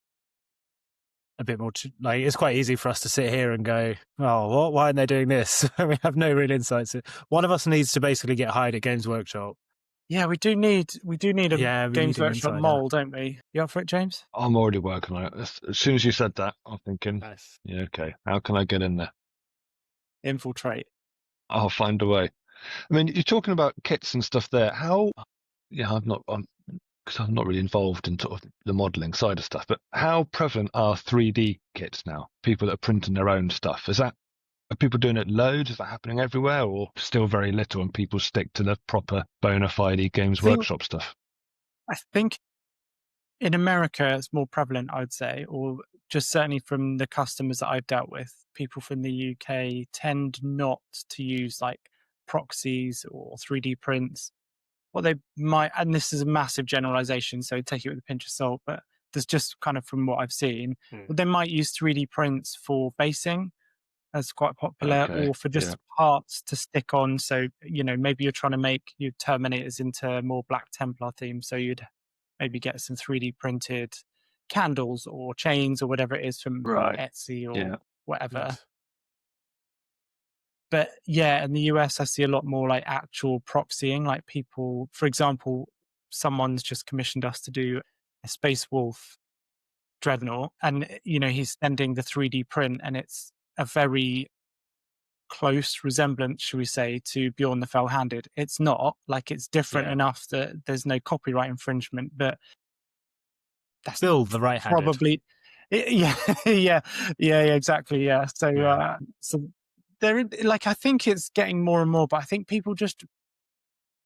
a bit more like, it's quite easy for us to sit here and go, oh, why aren't they doing this? We have no real insights. One of us needs to basically get hired at Games Workshop. Yeah, we do need a we Games need an Workshop insider. mold, don't we? You up for it, James? I'm already working on it. As soon as you said that, I'm thinking, Nice. yeah, okay, how can I get in there? Infiltrate. I'll find a way. I mean, you're talking about kits and stuff there. How? Yeah, because I'm not really involved in sort of the modelling side of stuff. But how prevalent are 3D kits now? People that are printing their own stuff. Are people doing it loads? Is that happening everywhere, or still very little, and people stick to the proper bona fide Games Workshop stuff? I think in America it's more prevalent, I would say, or just certainly from the customers that I've dealt with, people from the UK tend not to use like proxies or 3D prints. What they might, and this is a massive generalization, so take it with a pinch of salt, but there's just kind of from what I've seen, they might use 3D prints for basing, as quite popular, Okay, or for just parts to stick on. So, maybe you're trying to make your Terminators into more Black Templar theme. So you'd maybe get some 3D printed candles or chains or whatever it is from Right. Etsy or Yeah. whatever. Nice. But yeah, in the US, I see a lot more like actual proxying, like people, for example, someone's just commissioned us to do a Space Wolf Dreadnought, and he's sending the 3D print, and it's a very close resemblance, should we say, to Bjorn the Fell-Handed. It's not like it's different Yeah. enough that there's no copyright infringement, but that's Still the right-handed. probably yeah, exactly, yeah. So Yeah. so there, like, I think it's getting more and more, but I think people just,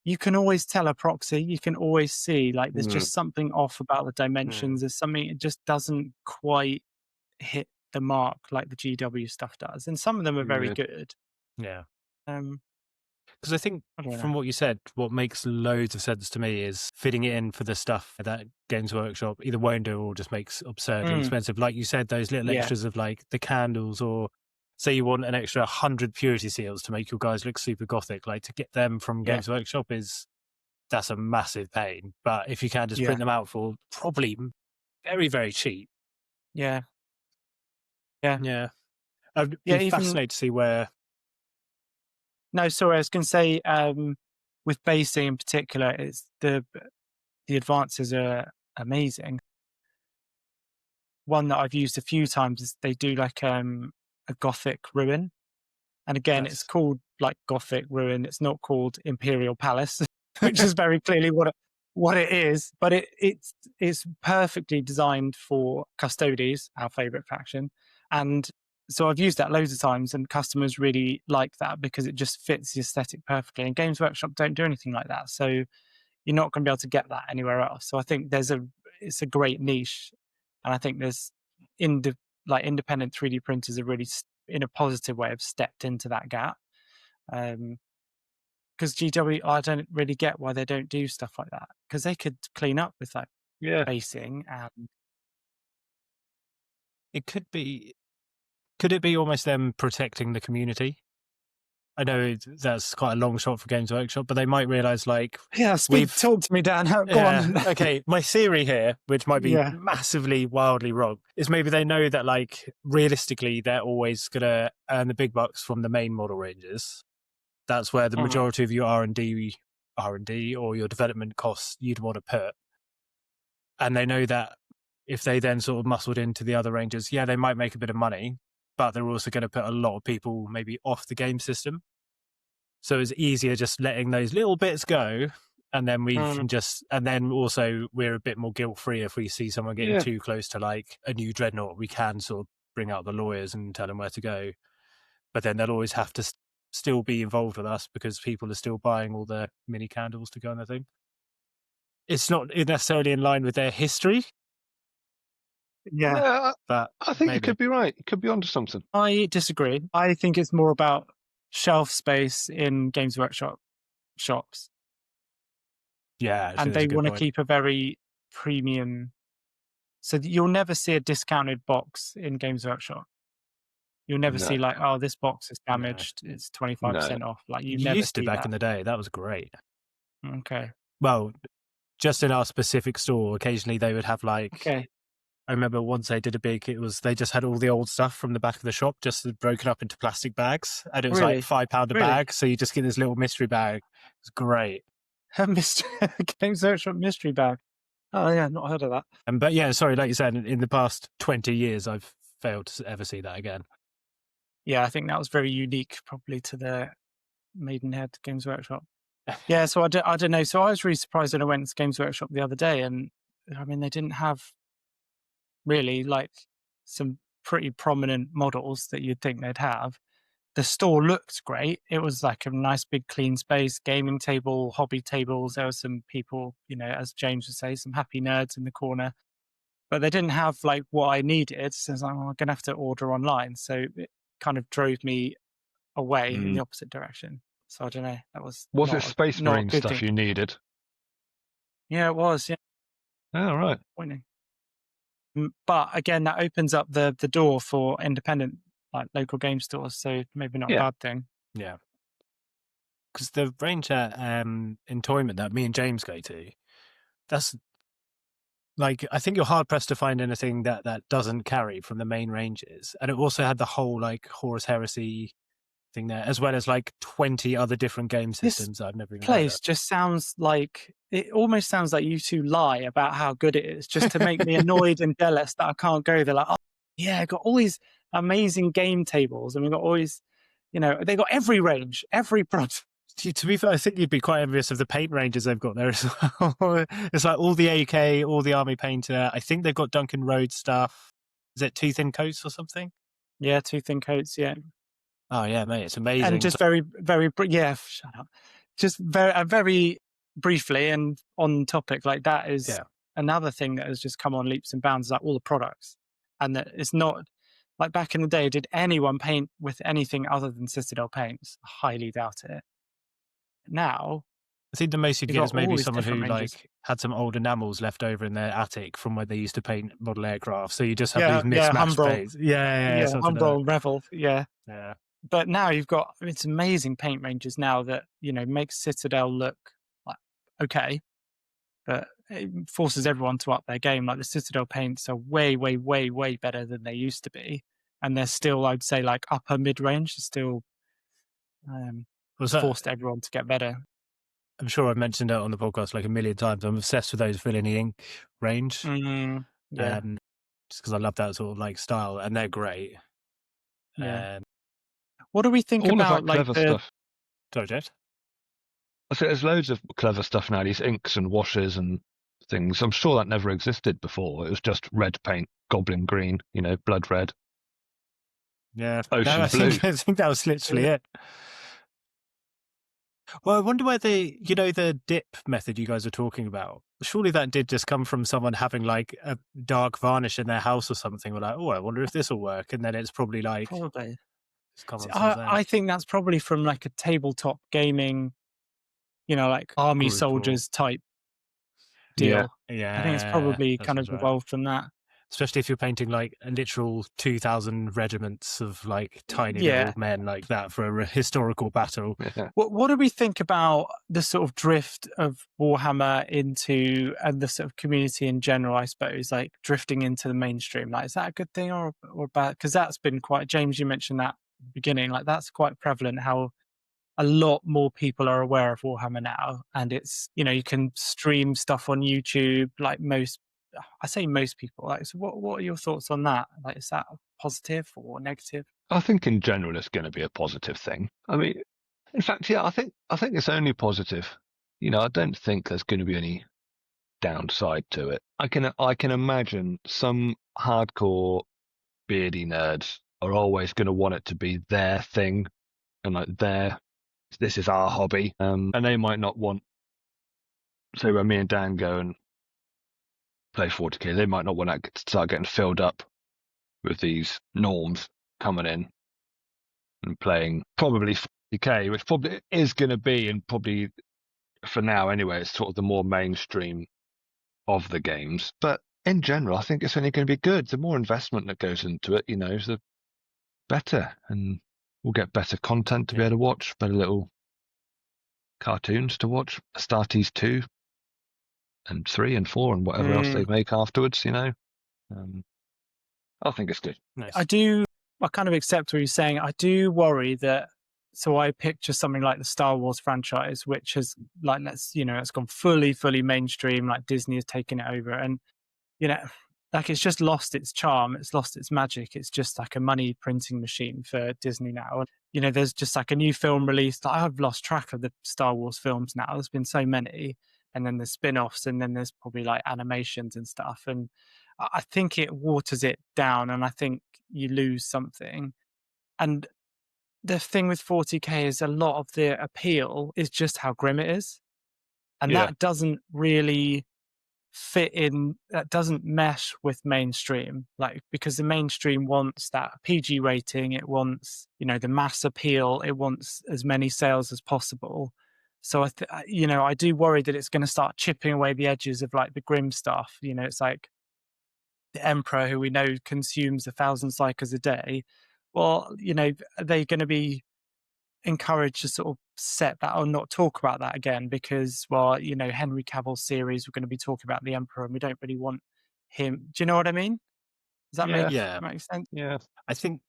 you can always tell a proxy, you can always see like there's just something off about the dimensions. There's something, it just doesn't quite hit the mark like the GW stuff does, and some of them are very Yeah. good. Yeah. um Because I think I don't from know. what you said, what makes loads of sense to me is fitting it in for the stuff that Games Workshop either won't do or just makes absurdly expensive. Like you said, those little Yeah. extras of like the candles, or say you want an extra 100 purity seals to make your guys look super gothic. Like to get them from Yeah. Games Workshop that's a massive pain. But if you can just Yeah. print them out for probably very, very cheap. Yeah. Yeah. I'd Yeah, be even- fascinated to see where. No, sorry, I was going to say, with basing in particular, it's the advances are amazing. One that I've used a few times is they do like a Gothic ruin, and again, Nice. it's called like Gothic ruin. It's not called Imperial Palace, which is very clearly what it is. But it's perfectly designed for Custodes, our favorite faction, and so I've used that loads of times, and customers really like that because it just fits the aesthetic perfectly. And Games Workshop don't do anything like that, so you're not going to be able to get that anywhere else. So I think it's a great niche, and I think there's independent 3D printers are really in a positive way have stepped into that gap. Because GW, I don't really get why they don't do stuff like that, because they could clean up with like basing and It could be. Could it be almost them protecting the community? I know that's quite a long shot for Games Workshop, but they might realise, like... Yeah, talk to me, Dan. Go on. Okay, my theory here, which might be massively, wildly wrong, is maybe they know that, like, realistically, they're always going to earn the big bucks from the main model ranges. That's where the majority of your R&D or your development costs you'd want to put. And they know that if they then sort of muscled into the other ranges, they might make a bit of money, but they're also going to put a lot of people maybe off the game system. So it's easier just letting those little bits go, and then we can and then also we're a bit more guilt-free if we see someone getting too close to like a new dreadnought. We can sort of bring out the lawyers and tell them where to go, but then they'll always have to still be involved with us because people are still buying all the mini candles to go on their thing. It's not necessarily in line with their history. Yeah, but I think maybe. you could be right. You could be onto something. I disagree. I think it's more about shelf space in Games Workshop shops. Yeah, and they want to keep a very premium. So you'll never see a discounted box in Games Workshop. You'll never see like, oh, this box is damaged. It's 25% off. Like you never used to see back that. in the day. That was great. Okay. Well, just in our specific store, occasionally they would have like. Okay. I remember once they did they just had all the old stuff from the back of the shop just broken up into plastic bags, and it was like £5 a bag. So you just get this little mystery bag. It's great. Games Workshop mystery bag. Oh yeah, not heard of that. But yeah, sorry, like you said, in the past 20 years, I've failed to ever see that again. Yeah, I think that was very unique, probably to the Maidenhead Games Workshop. Yeah, so I don't know. So I was really surprised when I went to Games Workshop the other day, and I mean, they didn't have really like some pretty prominent models that you'd think they'd have. The store looked great. It was like a nice big clean space, gaming table, hobby tables. There were some people, as James would say, some happy nerds in the corner. But they didn't have like what I needed. So I was like, I'm going to have to order online. So it kind of drove me away in the opposite direction. So I don't know. That was it Space Marine stuff you needed? Yeah, it was. Yeah. Oh, right. Pointing. But again, that opens up the door for independent like local game stores, so maybe not Yeah. a bad thing. Yeah. Because the range at Entoyment that me and James go to, that's like, I think you're hard pressed to find anything that doesn't carry from the main ranges. And it also had the whole like Horus Heresy thing there, as well as like 20 other different game This systems I've never even heard Place of. just sounds like, it almost sounds like you two lie about how good it is, just to make me annoyed and jealous that I can't go. They're like, oh yeah, got all these amazing game tables, and we've got all these, they got every range, every product. To be fair, I think you'd be quite envious of the paint ranges they've got there as well. It's like all the AK, all the Army Painter. I think they've got Duncan Road stuff. Is it Two Thin Coats or something? Yeah, two thin coats, yeah. Oh yeah, mate, it's amazing. And just very, very, yeah, shut up. Just very briefly and on topic, like that is Yeah. another thing that has just come on leaps and bounds, like all the products. And that it's not, like back in the day, did anyone paint with anything other than Citadel paints? I highly doubt it. Now, I think the most you'd You've get got is maybe all these someone who different ranges. like had some old enamels left over in their attic from where they used to paint model aircraft. So you just have Yeah, these yeah, mismatched Humbrol. paints. Yeah, something like Humbrol, Revel, yeah. that. Yeah. But now you've got, it's amazing paint ranges now that, makes Citadel look like okay, but it forces everyone to up their game. Like the Citadel paints are way, way, way, way better than they used to be. And they're still, I'd say, like upper mid-range, still Was that, forced everyone to get better. I'm sure I've mentioned it on the podcast like a million times. I'm obsessed with those Villainy Ink range. Yeah, Just because I love that sort of like style, and they're great. yeah. What do we think All about of that like clever the stuff. Sorry, Jed? I say there's loads of clever stuff now, these inks and washes and things. I'm sure that never existed before. It was just red paint, goblin green, blood red. Yeah, Ocean I blue. think that was literally it. Well, I wonder where the dip method you guys are talking about. Surely that did just come from someone having like a dark varnish in their house or something. We're like, oh, I wonder if this will work, and then it's probably like probably. it's come on since then. I think that's probably from like a tabletop gaming, like army Group or- soldiers type deal. Yeah, I think it's probably that kind of sounds right. evolved from that. Especially if you're painting like a literal 2,000 regiments of like tiny Yeah. little men like that for a historical battle. Yeah. What do we think about the sort of drift of Warhammer into, and the sort of community in general, I suppose, like drifting into the mainstream? Like, is that a good thing or bad? Because that's been quite, James, you mentioned that at the beginning, like that's quite prevalent, how a lot more people are aware of Warhammer now. And it's, you can stream stuff on YouTube, like I say most people. Like, so what are your thoughts on that? Like, is that positive or negative? I think in general it's going to be a positive thing. I mean, in fact, yeah, I think it's only positive. I don't think there's going to be any downside to it. I can imagine some hardcore beardy nerds are always going to want it to be their thing, and like this is our hobby, and they might not want. Say when me and Dan go and play 40k, they might not want to start getting filled up with these norms coming in and playing probably 40k, which probably is going to be, and probably for now anyway, it's sort of the more mainstream of the games. But in general, I think it's only going to be good. The more investment that goes into it, the better, and we'll get better content to be able to watch, better little cartoons to watch, Astartes 2 and 3 and 4 and whatever else they make afterwards, I think it's good. Nice. I kind of accept what you're saying. I do worry that, so I picture something like the Star Wars franchise, which has like, it's gone fully mainstream, like Disney has taken it over, and like it's just lost its charm, it's lost its magic. It's just like a money printing machine for Disney now. And there's just like a new film released. I've lost track of the Star Wars films now. There's been so many, and then there's spin-offs, and then there's probably like animations and stuff, and I think it waters it down, and I think you lose something. And the thing with 40k is a lot of the appeal is just how grim it is, and that doesn't really fit in, that doesn't mesh with mainstream, like, because the mainstream wants that PG rating, it wants the mass appeal, it wants as many sales as possible. So I do worry that it's going to start chipping away the edges of like the grim stuff. It's like the Emperor, who we know consumes 1,000 psychers a day, well, are they going to be encouraged to sort of set that or not talk about that again? Because, well, Henry Cavill's series, we're going to be talking about the Emperor, and we don't really want him. Do you know what I mean? Does that make sense? Yeah. I think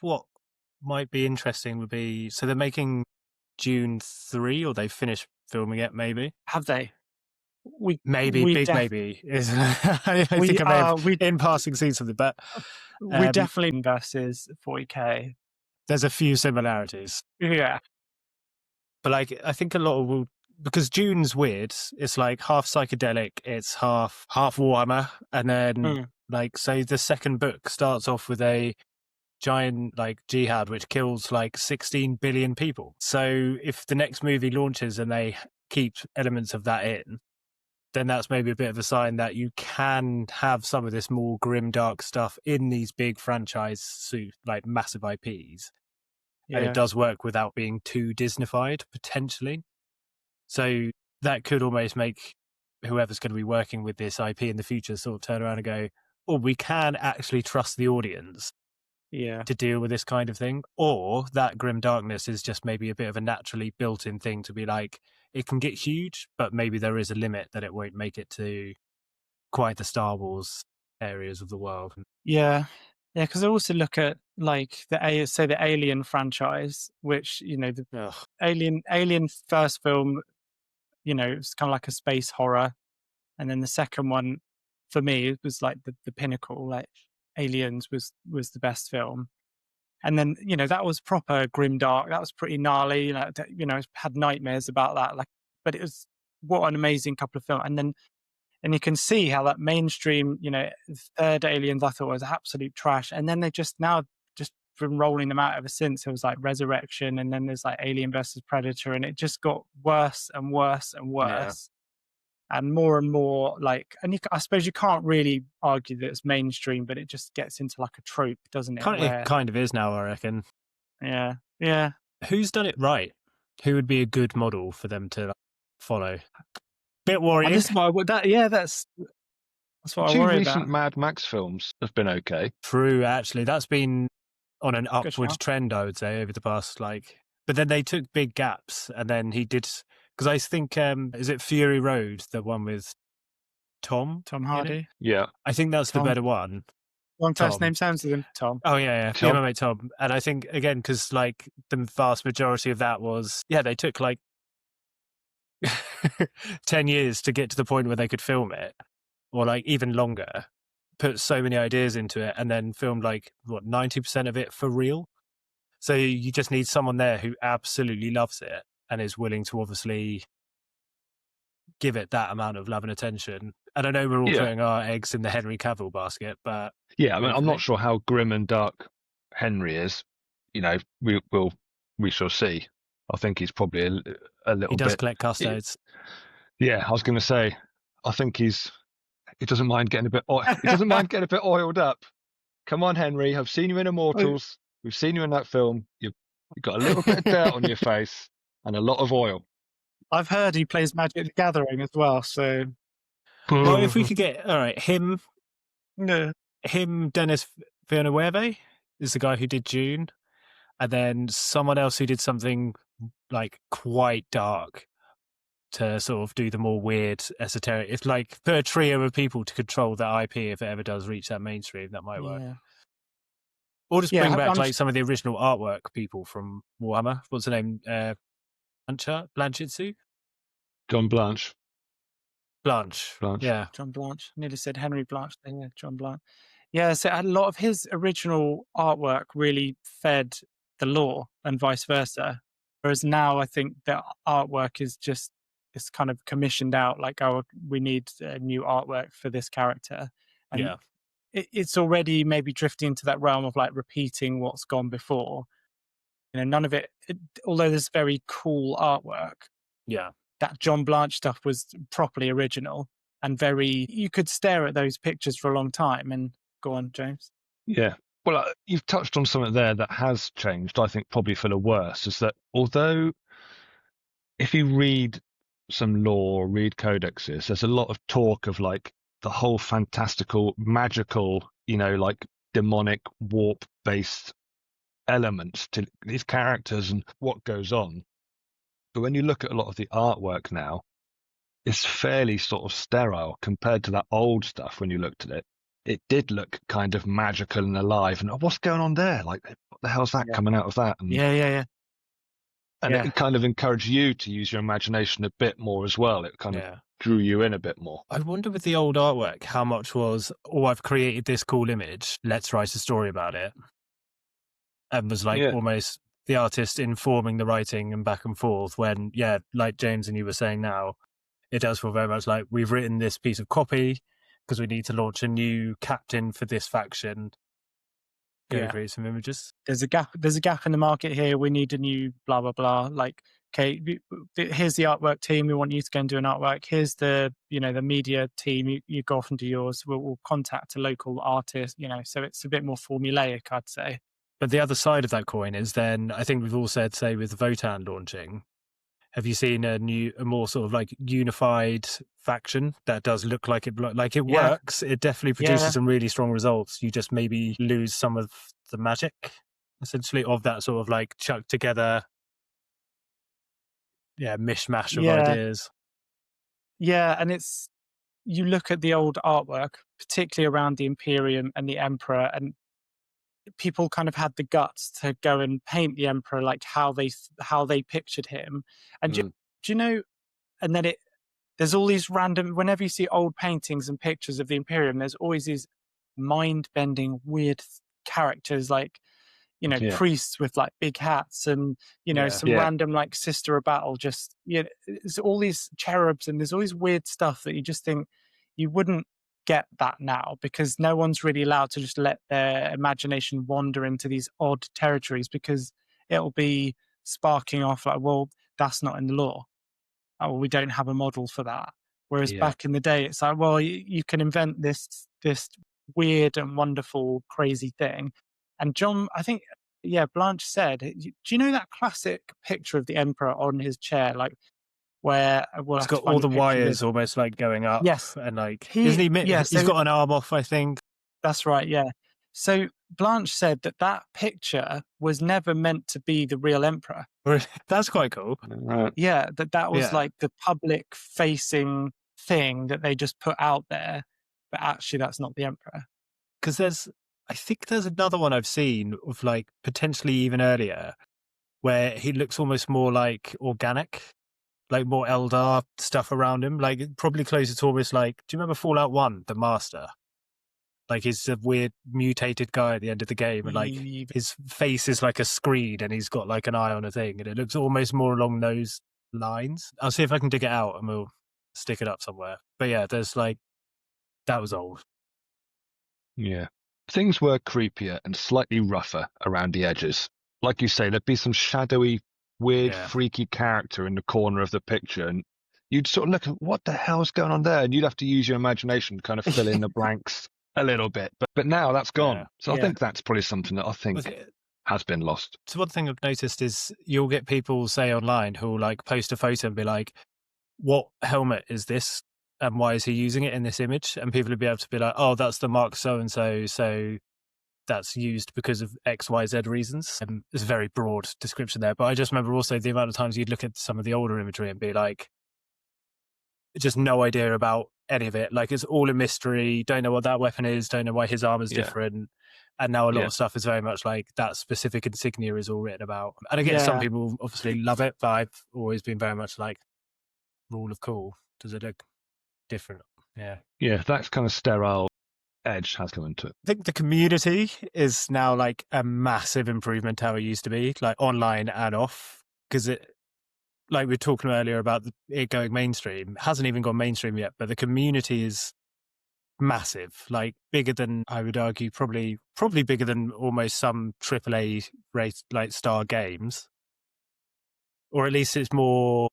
what might be interesting would be, so they're making Dune 3, or they've finished filming it, maybe. Have they? Maybe, maybe. I think I may have in passing seen something, but we definitely versus 40K. There's a few similarities. Yeah. But I think a lot of because Dune's weird. It's like half psychedelic, it's half Warhammer, and then so the second book starts off with a giant jihad which kills 16 billion people. So if the next movie launches and they keep elements of that in, then that's maybe a bit of a sign that you can have some of this more grimdark stuff in these big franchise massive IPs. And it does work without being too Disneyfied, potentially. So that could almost make whoever's going to be working with this IP in the future sort of turn around and go, oh, we can actually trust the audience to deal with this kind of thing. Or that grim darkness is just maybe a bit of a naturally built-in thing to be it can get huge, but maybe there is a limit that it won't make it to quite the Star Wars areas of the world. Yeah, because I also look at the Alien franchise, which the Alien first film, it's kind of like a space horror, and then the second one for me it was the pinnacle. Aliens was the best film, and then that was proper grimdark. That was pretty gnarly. Had nightmares about that. But it was what an amazing couple of films, and you can see how that mainstream, third Aliens I thought was absolute trash. And then they just been rolling them out ever since. It was Resurrection, and then there's Alien versus Predator, and it just got worse and worse and worse. Yeah. And more I suppose you can't really argue that it's mainstream, but it just gets into a trope, doesn't it? It kind of is now, I reckon. Yeah. Yeah. Who's done it right? Who would be a good model for them to follow? Bit worrying. That's what I what I worry about. Two recent Mad Max films have been okay. True, actually. That's been on an upward trend, I would say, over the past, But then they took big gaps, and then he did... Because I think, is it Fury Road, the one with Tom Hardy? Yeah. I think that's the better one. One first name sounds to them, Tom. Oh, yeah. Tom. My mate Tom. And I think, again, because, the vast majority of that was... Yeah, they took, 10 years to get to the point where they could film it, or even longer, put so many ideas into it, and then filmed 90% of it for real. So you just need someone there who absolutely loves it and is willing to obviously give it that amount of love and attention. And I know we're all putting our eggs in the Henry Cavill basket, but I'm not sure how grim and dark Henry is. We shall see. I think he's probably a little bit... He does collect custodes. Yeah, I was going to say, I think he doesn't mind getting a bit he doesn't mind getting a bit oiled up. Come on, Henry, I've seen you in Immortals. We've seen you in that film. You've got a little bit of dirt on your face and a lot of oil. I've heard he plays Magic the Gathering as well, so... Well, if we could get... All right, him, Dennis Villeneuve is the guy who did Dune, and then someone else who did something quite dark to sort of do the more weird esoteric. It's put a trio of people to control that IP if it ever does reach that mainstream. That might work. Or just bring back some of the original artwork people from Warhammer. What's the name? Blanchitsu? John Blanche. Blanche. Yeah. John Blanche. I nearly said Henry Blanche. Yeah, John Blanche. Yeah, so a lot of his original artwork really fed the lore and vice versa. Whereas now I think the artwork is just, it's kind of commissioned out, we need a new artwork for this character. And it's already maybe drifting into that realm of repeating what's gone before. None of it, although there's very cool artwork. Yeah. That John Blanche stuff was properly original and you could stare at those pictures for a long time. And go on, James. Yeah. Well, you've touched on something there that has changed, I think probably for the worse, is that although if you read some lore, read codexes, there's a lot of talk of the whole fantastical, magical, demonic, warp-based elements to these characters and what goes on. But when you look at a lot of the artwork now, it's fairly sort of sterile compared to that old stuff. When you looked at it, it did look kind of magical and alive. And what's going on there? Like, what the hell's that coming out of that? And, and it kind of encouraged you to use your imagination a bit more as well. It kind of drew you in a bit more. I wonder with the old artwork, how much was, I've created this cool image, let's write a story about it. And was like almost the artist informing the writing and back and forth when, like James and you were saying now, it does feel very much like we've written this piece of copy because we need to launch a new captain for this faction. Create some images. There's a gap in the market here. We need a new blah, blah, blah. Like, okay, here's the artwork team. We want you to go and do an artwork. Here's the media team. You go off and do yours. We'll contact a local artist, so it's a bit more formulaic, I'd say. But the other side of that coin is then, I think we've all said, say with Votan launching, have you seen a more sort of like unified faction that does look like it works? It definitely produces some really strong results. You just maybe lose some of the magic, essentially, of that sort of like chucked together, mishmash of ideas. Yeah, and you look at the old artwork, particularly around the Imperium and the Emperor, and people kind of had the guts to go and paint the Emperor like how they pictured him. And do you know, and then there's all these random, whenever you see old paintings and pictures of the Imperium, there's always these mind-bending weird characters like priests with like big hats and some random like Sister of Battle, just there's all these cherubs and there's all this weird stuff that you just think you wouldn't get that now, because no one's really allowed to just let their imagination wander into these odd territories, because it'll be sparking off like, well, that's not in the law. Oh, well, we don't have a model for that. Whereas back in the day, it's like, well, you can invent this weird and wonderful, crazy thing. And John, I think, Blanche said, do you know that classic picture of the Emperor on his chair, like where it's got all the wires almost like going up? Yes, and like isn't he? He's got an arm off, I think. That's right. Yeah. So Blanche said that picture was never meant to be the real Emperor. That's quite cool. Yeah, that was like the public facing thing that they just put out there, but actually that's not the Emperor. Because I think there's another one I've seen of like potentially even earlier where he looks almost more like organic, like more Eldar stuff around him, like probably closer to almost like, do you remember Fallout 1, the Master? Like he's a weird mutated guy at the end of the game, and like his face is like a screen and he's got like an eye on a thing, and it looks almost more along those lines. I'll see if I can dig it out and we'll stick it up somewhere. But there's like, that was old. Yeah. Things were creepier and slightly rougher around the edges. Like you say, there'd be some shadowy, weird, freaky character in the corner of the picture, and you'd sort of look at what the hell's going on there, and you'd have to use your imagination to kind of fill in the blanks a little bit. But now that's gone. So I think that's probably something that I think has been lost. So one thing I've noticed is you'll get people say online who'll like post a photo and be like, what helmet is this? And why is he using it in this image? And people will be able to be like, oh, that's the Mark so-and-so, so that's used because of X, Y, Z reasons. It's a very broad description there. But I just remember also the amount of times you'd look at some of the older imagery and be like, just no idea about any of it. Like it's all a mystery. Don't know what that weapon is. Don't know why his armor's different. And now a lot of stuff is very much like that specific insignia is all written about. And again, some people obviously love it, but I've always been very much like rule of cool. Does it look different? Yeah, that kind of sterile edge has come into it. I think the community is now like a massive improvement to how it used to be, like online and off, because it, like we were talking earlier about it going mainstream, it hasn't even gone mainstream yet, but the community is massive, like bigger than, I would argue, probably bigger than almost some AAA rate like star games, or at least it's more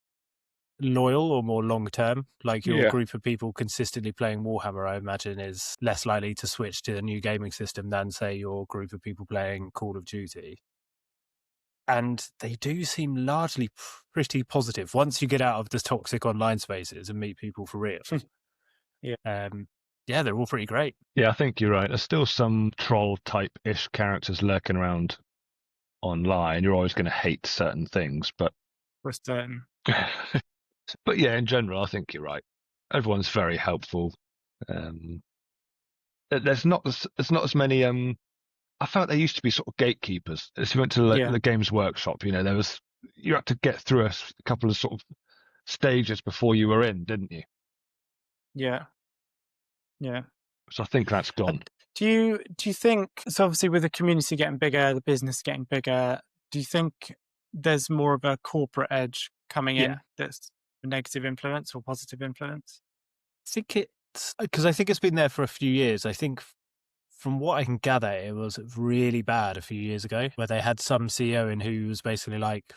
loyal or more long term. Like your group of people consistently playing Warhammer, I imagine, is less likely to switch to a new gaming system than say your group of people playing Call of Duty. And they do seem largely pretty positive once you get out of the toxic online spaces and meet people for real. They're all pretty great. Yeah, I think you're right. There's still some troll type ish characters lurking around online, you're always going to hate certain things. But For certain. but yeah, in general, I think you're right. Everyone's very helpful. There's not as many. I felt there used to be sort of gatekeepers. As you went to the Games Workshop, you had to get through a couple of sort of stages before you were in, didn't you? Yeah. So I think that's gone. Do you think, so obviously with the community getting bigger, the business getting bigger, do you think there's more of a corporate edge coming in that's a negative influence or positive influence? I think it's because I think it's been there for a few years. I think from what I can gather, it was really bad a few years ago, where they had some CEO in who was basically like,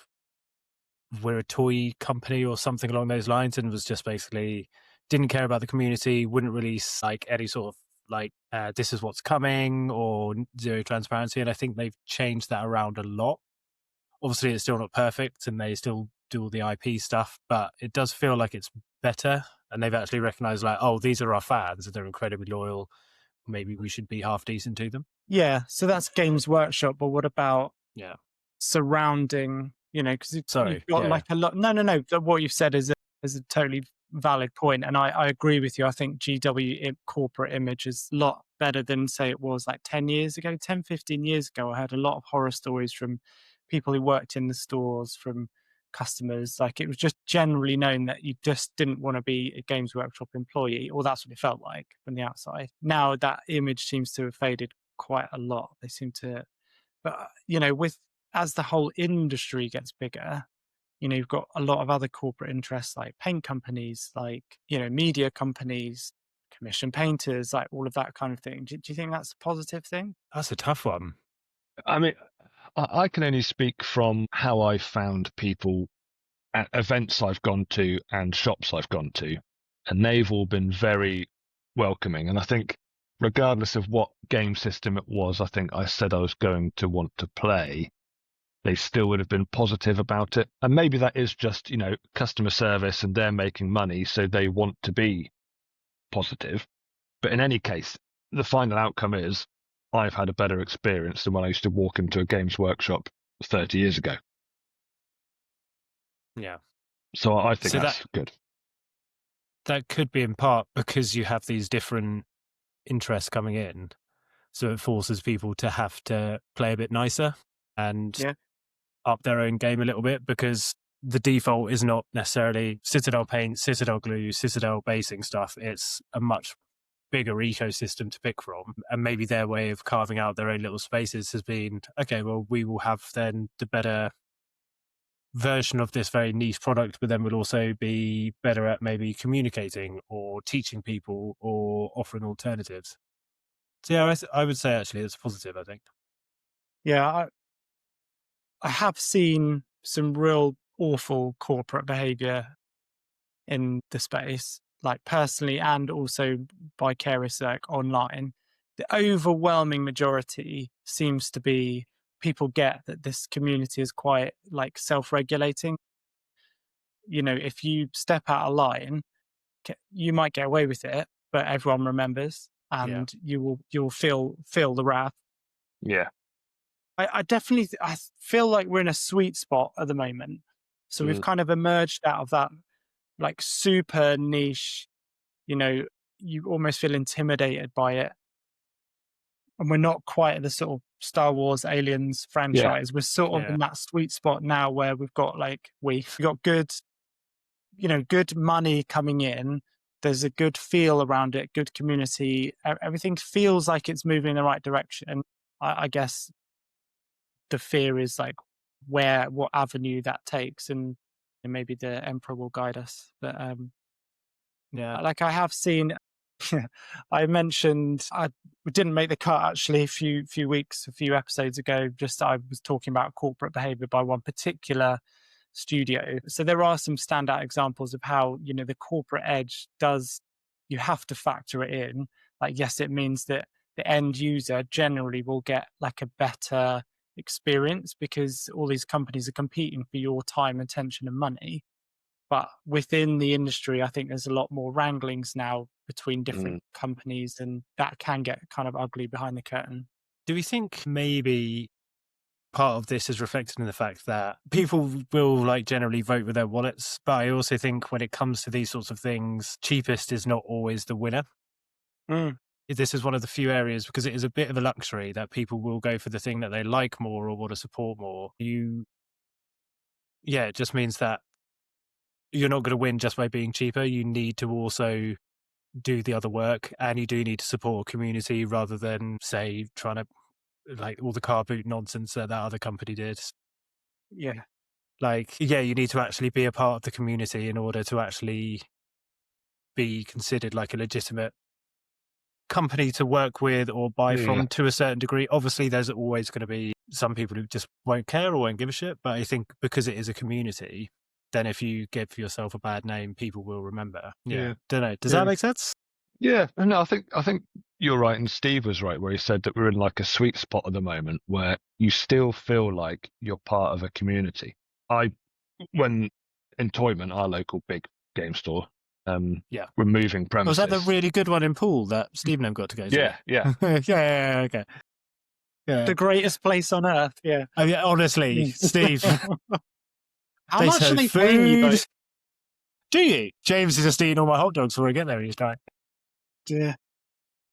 we're a toy company or something along those lines, and was just basically didn't care about the community, wouldn't release like any sort of like this is what's coming or zero transparency. And I think they've changed that around a lot. Obviously it's still not perfect and they still do all the IP stuff, but it does feel like it's better, and they've actually recognized like, oh, these are our fans and they're incredibly loyal, maybe we should be half decent to them. Yeah, so that's Games Workshop, but what about surrounding, because you've got like a lot. No, what you've said is a totally valid point, and I agree with you. I think GW corporate image is a lot better than, say, it was like 10 years ago, 10, 15 years ago. I heard a lot of horror stories from people who worked in the stores, from customers. Like, it was just generally known that you just didn't want to be a Games Workshop employee, or that's what it felt like from the outside. Now that image seems to have faded quite a lot. They seem to, but as the whole industry gets bigger, you've got a lot of other corporate interests like paint companies, like, media companies, commission painters, like all of that kind of thing. Do you think that's a positive thing? That's a tough one. I mean, I can only speak from how I found people at events I've gone to and shops I've gone to, and they've all been very welcoming. And I think regardless of what game system it was, I think I said I was going to want to play, they still would have been positive about it. And maybe that is just, customer service and they're making money, so they want to be positive. But in any case, the final outcome is I've had a better experience than when I used to walk into a Games Workshop 30 years ago. Yeah. So I think that's good. That could be in part because you have these different interests coming in. So it forces people to have to play a bit nicer and up their own game a little bit, because the default is not necessarily Citadel paint, Citadel glue, Citadel basing stuff. It's a much bigger ecosystem to pick from. And maybe their way of carving out their own little spaces has been, okay, well, we will have then the better version of this very niche product, but then we'll also be better at maybe communicating or teaching people or offering alternatives. So yeah, I would say actually it's positive, I think. Yeah, I have seen some real awful corporate behavior in the space, like personally and also vicariously, like online. The overwhelming majority seems to be people get that this community is quite like self-regulating. If you step out of line, you might get away with it, but everyone remembers, and you'll feel the wrath. Yeah. I definitely feel like we're in a sweet spot at the moment. So we've kind of emerged out of that like super niche, you almost feel intimidated by it. And we're not quite at the sort of Star Wars Aliens franchise. We're sort of in that sweet spot now where we've got good, good money coming in. There's a good feel around it, good community. Everything feels like it's moving in the right direction. I guess the fear is like what avenue that takes, and maybe the Emperor will guide us. But like I have seen, I mentioned I didn't make the cut actually a few episodes ago. Just I was talking about corporate behavior by one particular studio. So there are some standout examples of how the corporate edge you have to factor it in. Like, yes, it means that the end user generally will get like a better experience because all these companies are competing for your time, attention, and money. But within the industry, I think there's a lot more wranglings now between different companies, and that can get kind of ugly behind the curtain. Do we think maybe part of this is reflected in the fact that people will like generally vote with their wallets. But I also think when it comes to these sorts of things, cheapest is not always the winner. This is one of the few areas, because it is a bit of a luxury, that people will go for the thing that they like more or want to support more. It just means that you're not going to win just by being cheaper. You need to also do the other work, and you do need to support a community rather than, say, trying to like all the car boot nonsense that other company did. Yeah. You need to actually be a part of the community in order to actually be considered like a legitimate company to work with or buy from to a certain degree. Obviously, there's always going to be some people who just won't care or won't give a shit. But I think because it is a community, then if you give yourself a bad name, people will remember. Yeah. Don't know. Does that make sense? Yeah. No, I think you're right, and Steve was right where he said that we're in like a sweet spot at the moment where you still feel like you're part of a community. When in Toyman, our local big game store, we're moving premises. Was that the really good one in Poole that Stevenham got to go to? Yeah. Okay. Yeah. The greatest place on earth. Yeah. I mean, honestly, Steve. How much are they paying you both? Do you? James is just eating all my hot dogs before I get there each time. Yeah.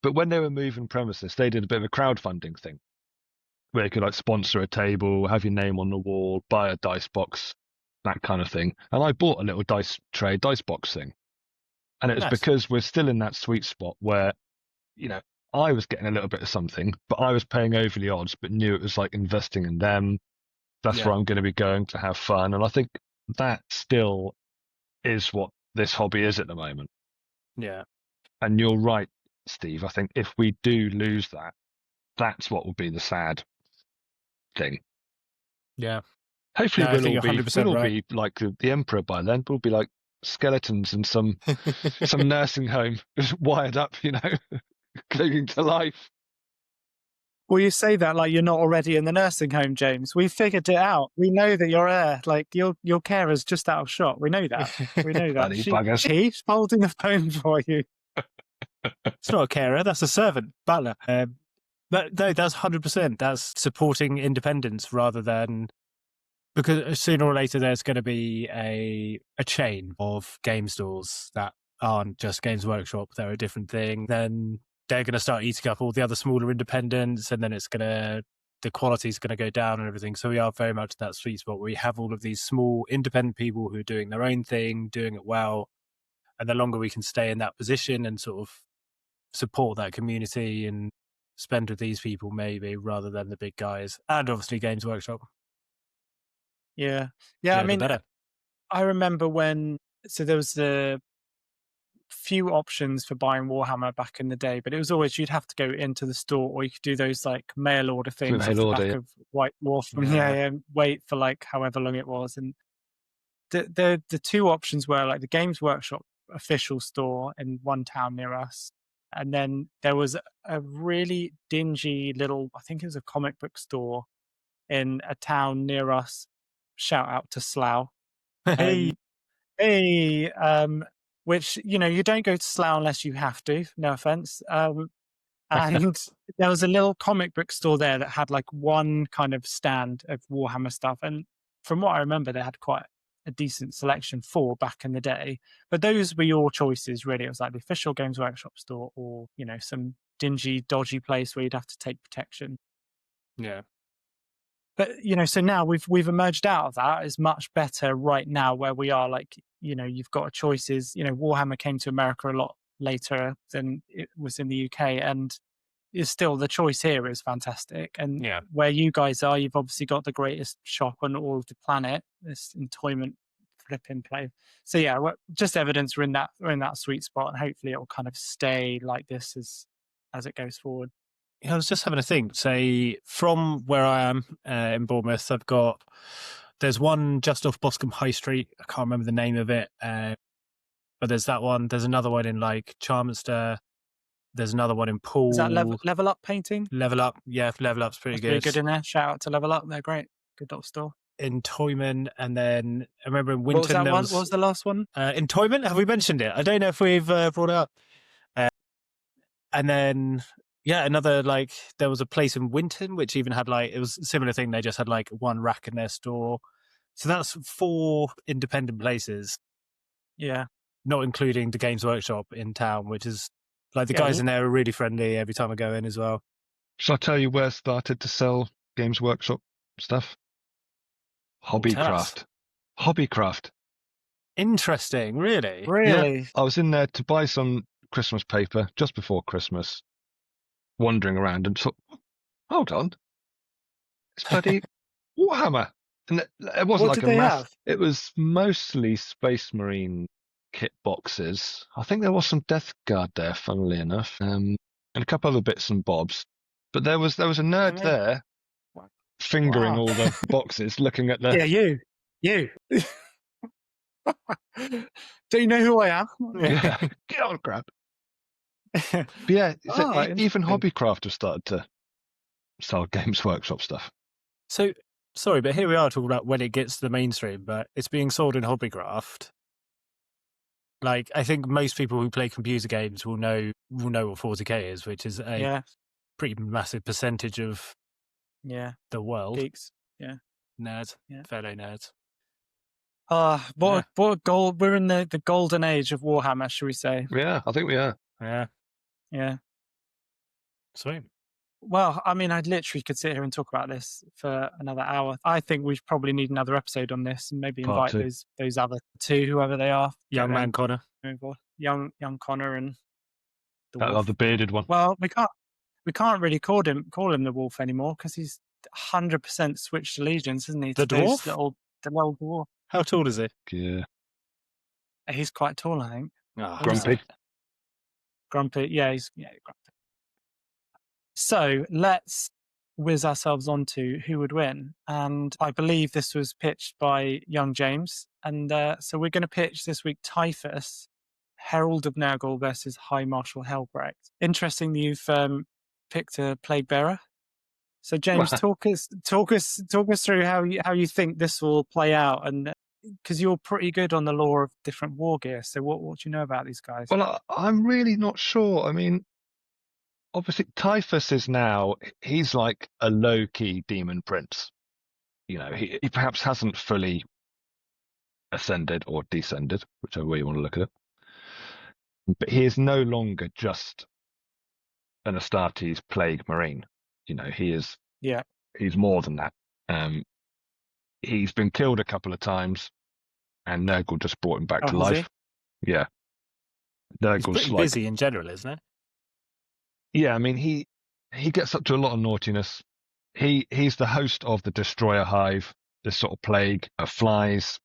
But when they were moving premises, they did a bit of a crowdfunding thing where you could like sponsor a table, have your name on the wall, buy a dice box, that kind of thing. And I bought a little dice box thing. And it was because we're still in that sweet spot where, I was getting a little bit of something, but I was paying over the odds, but knew it was like investing in them. That's where I'm going to be going to have fun. And I think that still is what this hobby is at the moment. Yeah. And you're right, Steve. I think if we do lose that, that's what will be the sad thing. Yeah. Hopefully we'll all be like the Emperor by then. We'll be like skeletons in some nursing home, just wired up, clinging to life. Well, you say that like you're not already in the nursing home, James. We figured it out. We know that you're there. Like your carer's just out of shot. We know that. We know that. She's holding the phone for you. It's not a carer. That's a servant, butler. But no, that's 100%. That's supporting independence rather than, because sooner or later there's going to be a chain of game stores that aren't just Games Workshop. They're a different thing. Then they're going to start eating up all the other smaller independents, and then the quality is going to go down and everything. So we are very much that sweet spot where we have all of these small independent people who are doing their own thing, doing it well. And the longer we can stay in that position and sort of support that community and spend with these people maybe rather than the big guys, and obviously Games Workshop. Yeah. I mean, I remember there was the few options for buying Warhammer back in the day, but it was always you'd have to go into the store, or you could do those like mail order things off the back of White Dwarf, and wait for like however long it was. And the two options were like the Games Workshop official store in one town near us, and then there was a really dingy little, I think it was a comic book store in a town near us. Shout out to Slough. Which, you don't go to Slough unless you have to, no offense. And there was a little comic book store there that had like one kind of stand of Warhammer stuff. And from what I remember, they had quite a decent selection for back in the day. But those were your choices, really. It was like the official Games Workshop store or, some dingy, dodgy place where you'd have to take protection. Yeah. But, so now we've emerged out of that. It's much better right now where we are, like, you've got choices. Warhammer came to America a lot later than it was in the UK, and it's still, the choice here is fantastic. And where you guys are, you've obviously got the greatest shop on all of the planet, this entoyment flipping play. So yeah, just evidence we're in that sweet spot, and hopefully it will kind of stay like this as it goes forward. I was just having a think. Say, from where I am in Bournemouth, there's one just off Boscombe High Street. I can't remember the name of it, but there's that one. There's another one in like Charminster. There's another one in Poole. Is that Level Up painting? Level Up, yeah, Level Up's pretty good. Pretty good in there. Shout out to Level Up, they're great. Good little store. In Toyman, and then I remember in Winton. What was the last one? In Toyman, have we mentioned it? I don't know if we've brought it up. And then Yeah, another like there was a place in Winton which even had like it was a similar thing. They just had like one rack in their store. So that's 4 independent places, Yeah. not including the Games Workshop in town, which is like the Yeah, guys in there are really friendly every time I go in as well. Shall I tell you where I started to sell Games Workshop stuff? Tell us. Hobbycraft. Interesting, really. Really? Yeah, I was in there to buy some Christmas paper just before Christmas, wandering around and thought, hold on, it's bloody Warhammer. And it wasn't What like did a they mass. have? It was mostly Space Marine kit boxes. I think there was some Death Guard there, funnily enough, and a couple other bits and bobs. But there was a nerd Amazing. there, fingering Wow. all the boxes, looking at the. Yeah, you. Do you know who I am? Yeah, get on, crap. But yeah, so Oh, even interesting. Hobbycraft have started to sell Games Workshop stuff. So sorry, but here we are talking about when it gets to the mainstream, but it's being sold in Hobbycraft. Like I think most people who play computer games will know what 40K is, which is a Yeah, pretty massive percentage of yeah. the world. Geeks. Nerds, Yeah. fellow nerds. What a gold. We're in the golden age of Warhammer, shall we say? Yeah, I think we are. Yeah, Yeah. sweet. Well, I mean, I literally could sit here and talk about this for another hour. I think we probably need another episode on this, and maybe Part invite 2. those other 2, whoever they are. Young Get man them Connor. involved. Young Connor and the That wolf. other bearded one. Well, we can't really call him the wolf anymore because he's 100% switched allegiance, isn't he? The to those dwarf? the little dwarf. How tall is he? Yeah. He's quite tall, I think. Oh, Grumpy. Grumpy. Yeah, grumpy. So let's whiz ourselves on to who would win. And I believe this was pitched by young James. And so we're going to pitch this week Typhus, Herald of Nurgle versus High Marshal Helbrecht. Interesting that you've picked a Plague Bearer. So James, talk us through how you think this will play out, and because you're pretty good on the lore of different war gear. So what do you know about these guys? Well, I'm really not sure. I mean, obviously, Typhus is now, he's like a low-key demon prince. You know, he perhaps hasn't fully ascended or descended, whichever way you want to look at it. But he is no longer just an Astartes Plague Marine. You know, he's more than that. He's been killed a couple of times, and Nurgle just brought him back to life. Yeah. He's pretty busy in general, isn't he? Yeah, I mean, he gets up to a lot of naughtiness. He's the host of the Destroyer Hive, this sort of plague of flies,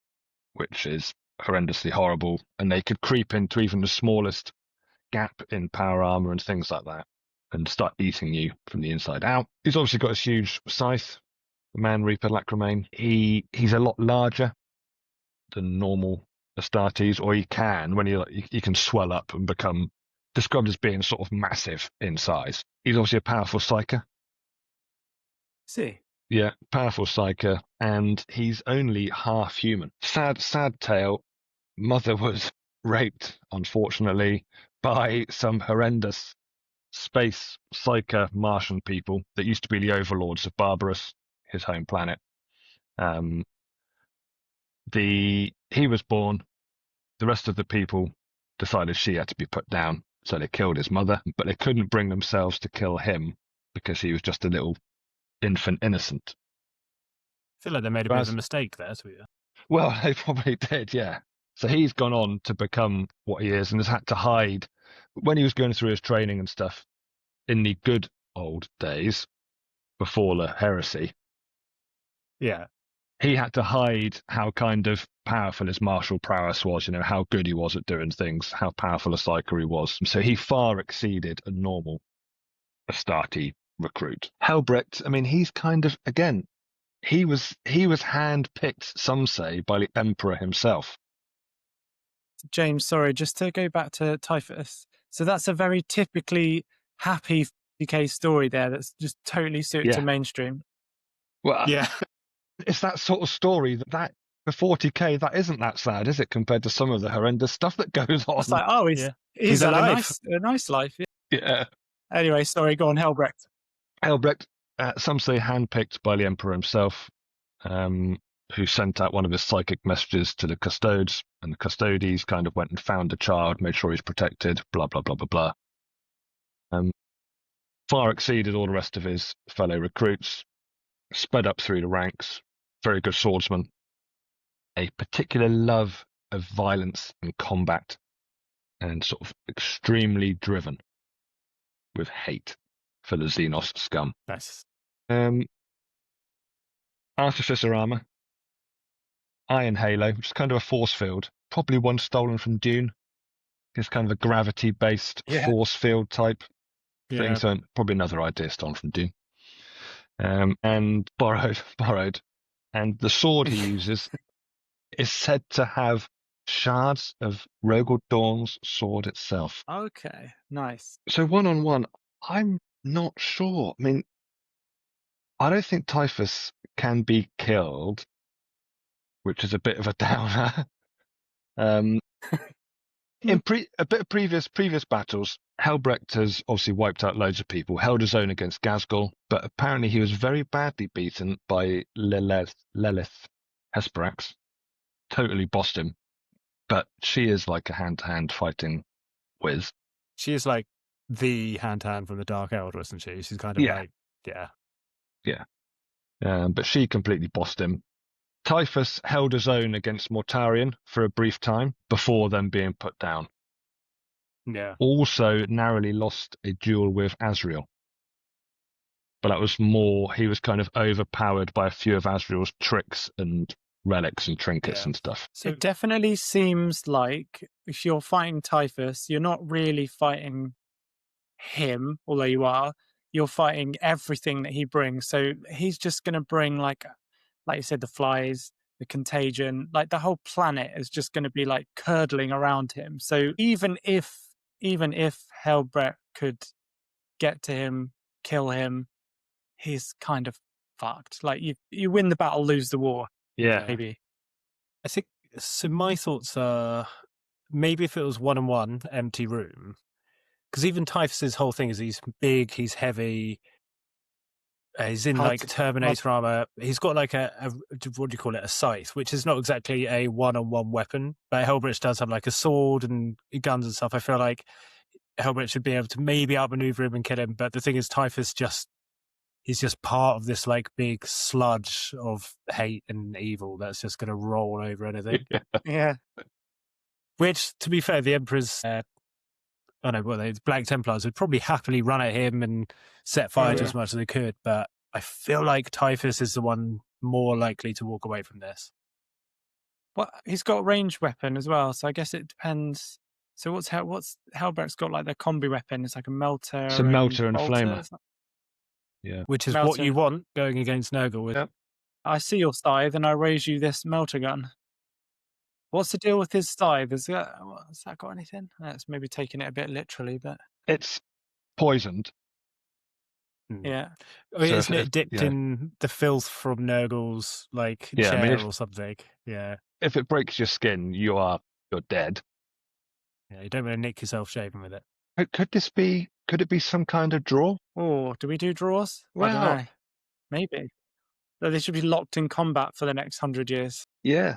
which is horrendously horrible, and they could creep into even the smallest gap in power armor and things like that, and start eating you from the inside out. He's obviously got his huge scythe, the Man Reaper Lacrimane. He's a lot larger than normal Astartes, or he can, when he can swell up and become described as being sort of massive in size. He's obviously a powerful psyker. See. Yeah, powerful psyker, and he's only half human. Sad tale. Mother was raped, unfortunately, by some horrendous space psyker Martian people that used to be the overlords of Barbarous, his home planet. He was born. The rest of the people decided she had to be put down, so they killed his mother, but they couldn't bring themselves to kill him because he was just a little infant innocent. I feel like they made a bit of a mistake there. Well, they probably did, yeah. So he's gone on to become what he is and has had to hide. When he was going through his training and stuff, in the good old days, before the heresy, yeah, he had to hide how kind of powerful his martial prowess was, you know, how good he was at doing things, how powerful a psyker he was. So he far exceeded a normal Astarte recruit. Helbrecht, I mean, he's kind of, again, he was handpicked, some say, by the Emperor himself. James, sorry, just to go back to Typhus. So that's a very typically happy 50K story there that's just totally suited to mainstream. Well, yeah. It's that sort of story that for 40K, that isn't that sad, is it, compared to some of the horrendous stuff that goes on? It's like, he's had a nice life. Yeah. Anyway, sorry, go on, Helbrecht. Helbrecht, some say handpicked by the Emperor himself, who sent out one of his psychic messages to the custodes, and the custodes kind of went and found the child, made sure he's protected, blah, blah, blah, blah, blah. Far exceeded all the rest of his fellow recruits, sped up through the ranks, very good swordsman, a particular love of violence and combat, and sort of extremely driven with hate for the Xenos scum. Nice. Artificer armor, iron halo, which is kind of a force field, probably one stolen from Dune. It's kind of a gravity-based force field type thing, so probably another idea stolen from Dune. And borrowed. And the sword he uses is said to have shards of Rogel Dawn's sword itself. Okay, nice. So one-on-one, I'm not sure. I mean, I don't think Typhus can be killed, which is a bit of a downer. In a bit of previous battles, Helbrecht has obviously wiped out loads of people, held his own against Ghazghkull, but apparently he was very badly beaten by Lilith Hesperax. Totally bossed him. But she is like a hand-to-hand fighting whiz. She is like the hand-to-hand from the Dark Elder, isn't she? She's kind of like, but she completely bossed him. Typhus held his own against Mortarion for a brief time before then being put down. Yeah. Also narrowly lost a duel with Azrael. But that was more, he was kind of overpowered by a few of Azrael's tricks and relics and trinkets and stuff. So it definitely seems like if you're fighting Typhus, you're not really fighting him, although you are. You're fighting everything that he brings. So he's just going to bring, like you said, the flies, the contagion, like the whole planet is just going to be like curdling around him. So even if Helbrecht could get to him, kill him, he's kind of fucked. Like you win the battle, lose the war. Yeah. Maybe. I think so. My thoughts are maybe if it was 1-on-1 empty room, because even Typhus's whole thing is he's big, he's heavy, he's in like Terminator armor. He's got like a what do you call it? A scythe, which is not exactly a 1-on-1 weapon, but Helbrecht does have like a sword and guns and stuff. I feel like Helbrecht should be able to maybe outmaneuver him and kill him. But the thing is, Typhus he's just part of this like big sludge of hate and evil that's just going to roll over anything. Yeah. Which, to be fair, the Emperor's, Black Templars would probably happily run at him and set fire to as much as they could. But I feel like Typhus is the one more likely to walk away from this. Well, he's got a ranged weapon as well, so I guess it depends. So what's Helbrecht's got? Like their combi weapon? It's like a melter. It's a melter and a flamer. Yeah, which is what you want going against Nurgle with. Yep. I see your scythe, and I raise you this melter gun. What's the deal with his scythe? Has that got anything? That's maybe taking it a bit literally, but it's poisoned. Yeah. I mean, isn't it dipped in the filth from Nurgle's chair or something? Yeah. If it breaks your skin, you're dead. Yeah, you don't want to nick yourself shaving with it. Could it be some kind of draw? Oh, do we do draws? Well, I don't know. Maybe. So they should be locked in combat for the next 100 years. Yeah.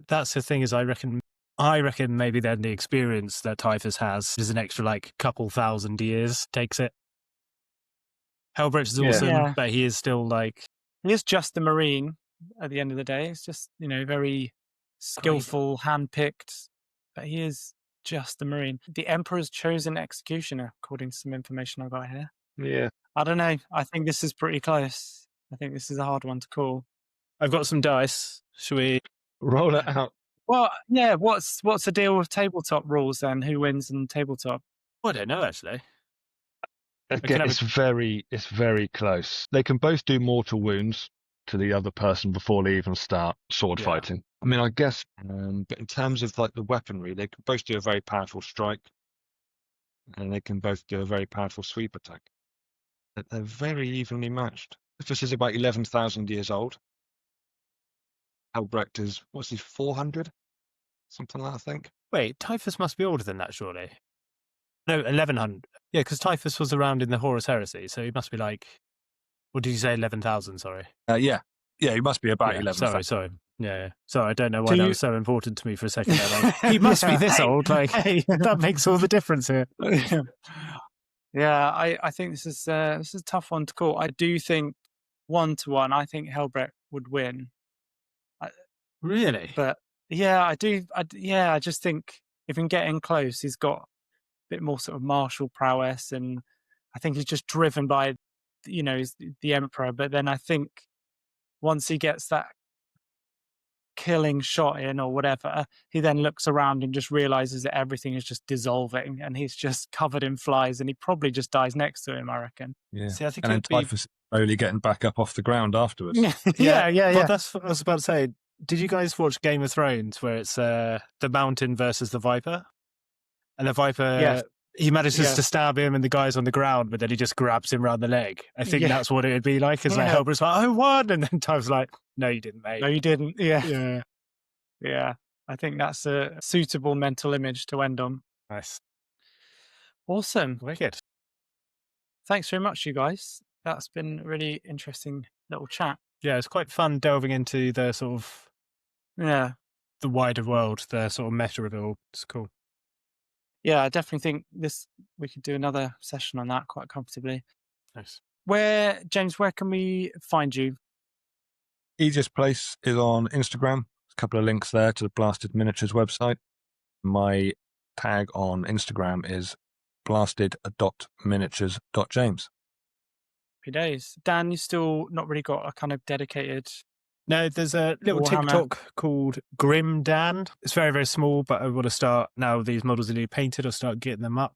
That's the thing is I reckon maybe then the experience that Typhus has is an extra couple thousand years takes it. Helbrecht is awesome, but he is still he is just a Marine at the end of the day. It's just, very skillful, handpicked, but he is just a Marine. The Emperor's chosen executioner, according to some information I got here. Yeah. I don't know. I think this is pretty close. I think this is a hard one to call. I've got some dice. Should we roll it out? Well, yeah. What's the deal with tabletop rules then? Who wins in tabletop? I don't know actually. Again, it's very close. They can both do mortal wounds to the other person before they even start sword fighting. I mean, I guess, but in terms of the weaponry, they can both do a very powerful strike, and they can both do a very powerful sweep attack. They're very evenly matched. This is about 11,000 years old. Helbrecht is, 400? Something like that, I think. Wait, Typhus must be older than that, surely. No, 1100. Yeah, because Typhus was around in the Horus Heresy, so he must be like, what did you say, 11,000, sorry? Yeah, he must be about Yeah, 11,000. sorry. Yeah. Sorry, I don't know why Do that you- was so important to me for a second there. Like, he must be this old. Like, that makes all the difference here. Yeah, I think this is a tough one to call. I do think 1-1. I think Helbrecht would win, Really? but yeah, I do. I just think if he can get in close, he's got a bit more sort of martial prowess, and I think he's just driven by, the Emperor. But then I think once he gets that killing shot in or whatever, he then looks around and just realizes that everything is just dissolving and he's just covered in flies, and he probably just dies next to him, I reckon. Yeah. See, I think And then it'd be... Typhus slowly getting back up off the ground afterwards. yeah. Well, that's what I was about to say. Did you guys watch Game of Thrones where it's the Mountain versus the Viper? And the Viper, Yes. he manages Yes. to stab him and the guy's on the ground, but then he just grabs him round the leg. I think Yeah. that's what it would be like. It's like Yeah. Helbrecht's like, I won! And then Typhus like, no, you didn't, mate. No, you didn't. Yeah. Yeah. I think that's a suitable mental image to end on. Nice. Awesome. Wicked. Thanks very much, you guys. That's been a really interesting little chat. Yeah, it's quite fun delving into the sort of Yeah. the wider world, the sort of meta of it all. It's cool. Yeah, I definitely think we could do another session on that quite comfortably. Nice. James, where can we find you? Easiest place is on Instagram. A couple of links there to the Blasted Miniatures website. My tag on Instagram is blasted.miniatures.james. Happy days. Dan, you still not really got a kind of dedicated... No, there's a little Warhammer. TikTok called Grimdark. It's very, very small, but I want to start, now these models are new painted, I'll start getting them up.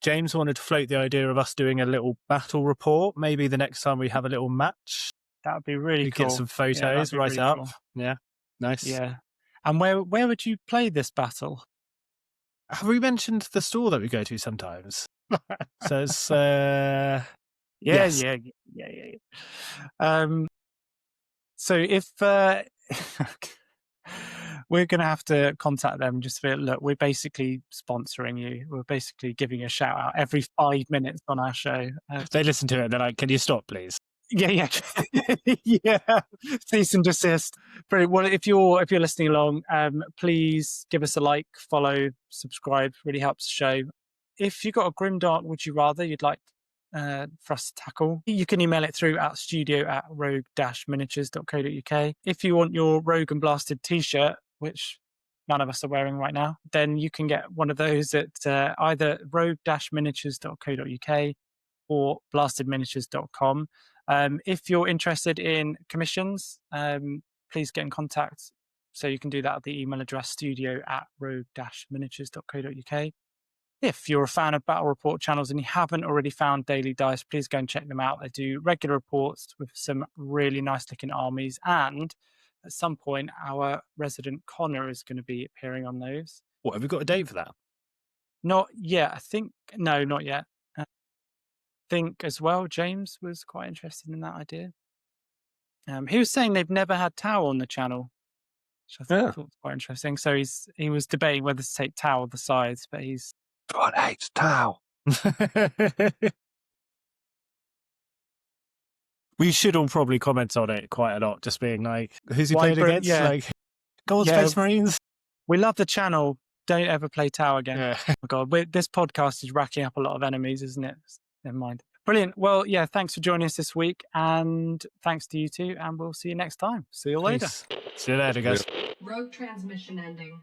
James wanted to float the idea of us doing a little battle report. Maybe the next time we have a little match, That would be really we cool. get some that'd photos, be write really it up. cool. Yeah, nice. Yeah. And where would you play this battle? Have we mentioned the store that we go to sometimes? So it's, Yeah. So if we're going to have to contact them, just be, look, we're basically sponsoring you. We're basically giving you a shout out every 5 minutes on our show. they listen to it and they're like, can you stop, please? Yeah. Cease and desist. Brilliant. Well, if you're listening along, please give us a like, follow, subscribe. Really helps the show. If you've got a Grimdark, would you rather you'd like for us to tackle, you can email it through at studio@rogue-miniatures.co.uk. If you want your Rogue and Blasted t-shirt, which none of us are wearing right now, then you can get one of those at either rogue-miniatures.co.uk or blastedminiatures.com. If you're interested in commissions, please get in contact. So you can do that at the email address studio@rogue-miniatures.co.uk. If you're a fan of Battle Report channels and you haven't already found Daily Dice, please go and check them out. They do regular reports with some really nice looking armies. And at some point, our resident Connor is going to be appearing on those. What, have we got a date for that? Not yet. No, not yet. I think as well, James was quite interested in that idea. He was saying they've never had Tau on the channel, which I thought was quite interesting. So he was debating whether to take Tau or the sides, but he's... God hates Tau. We should all probably comment on it quite a lot, just being like, who's he Why playing against? yeah. Like, go on, Yeah. Space Marines. We love the channel. Don't ever play Tau again. Yeah. Oh my God, this podcast is racking up a lot of enemies, isn't it? Never mind. Brilliant. Well, yeah, thanks for joining us this week, and thanks to you two, and we'll see you next time. See you later. Peace. See you later, guys. Rogue transmission ending.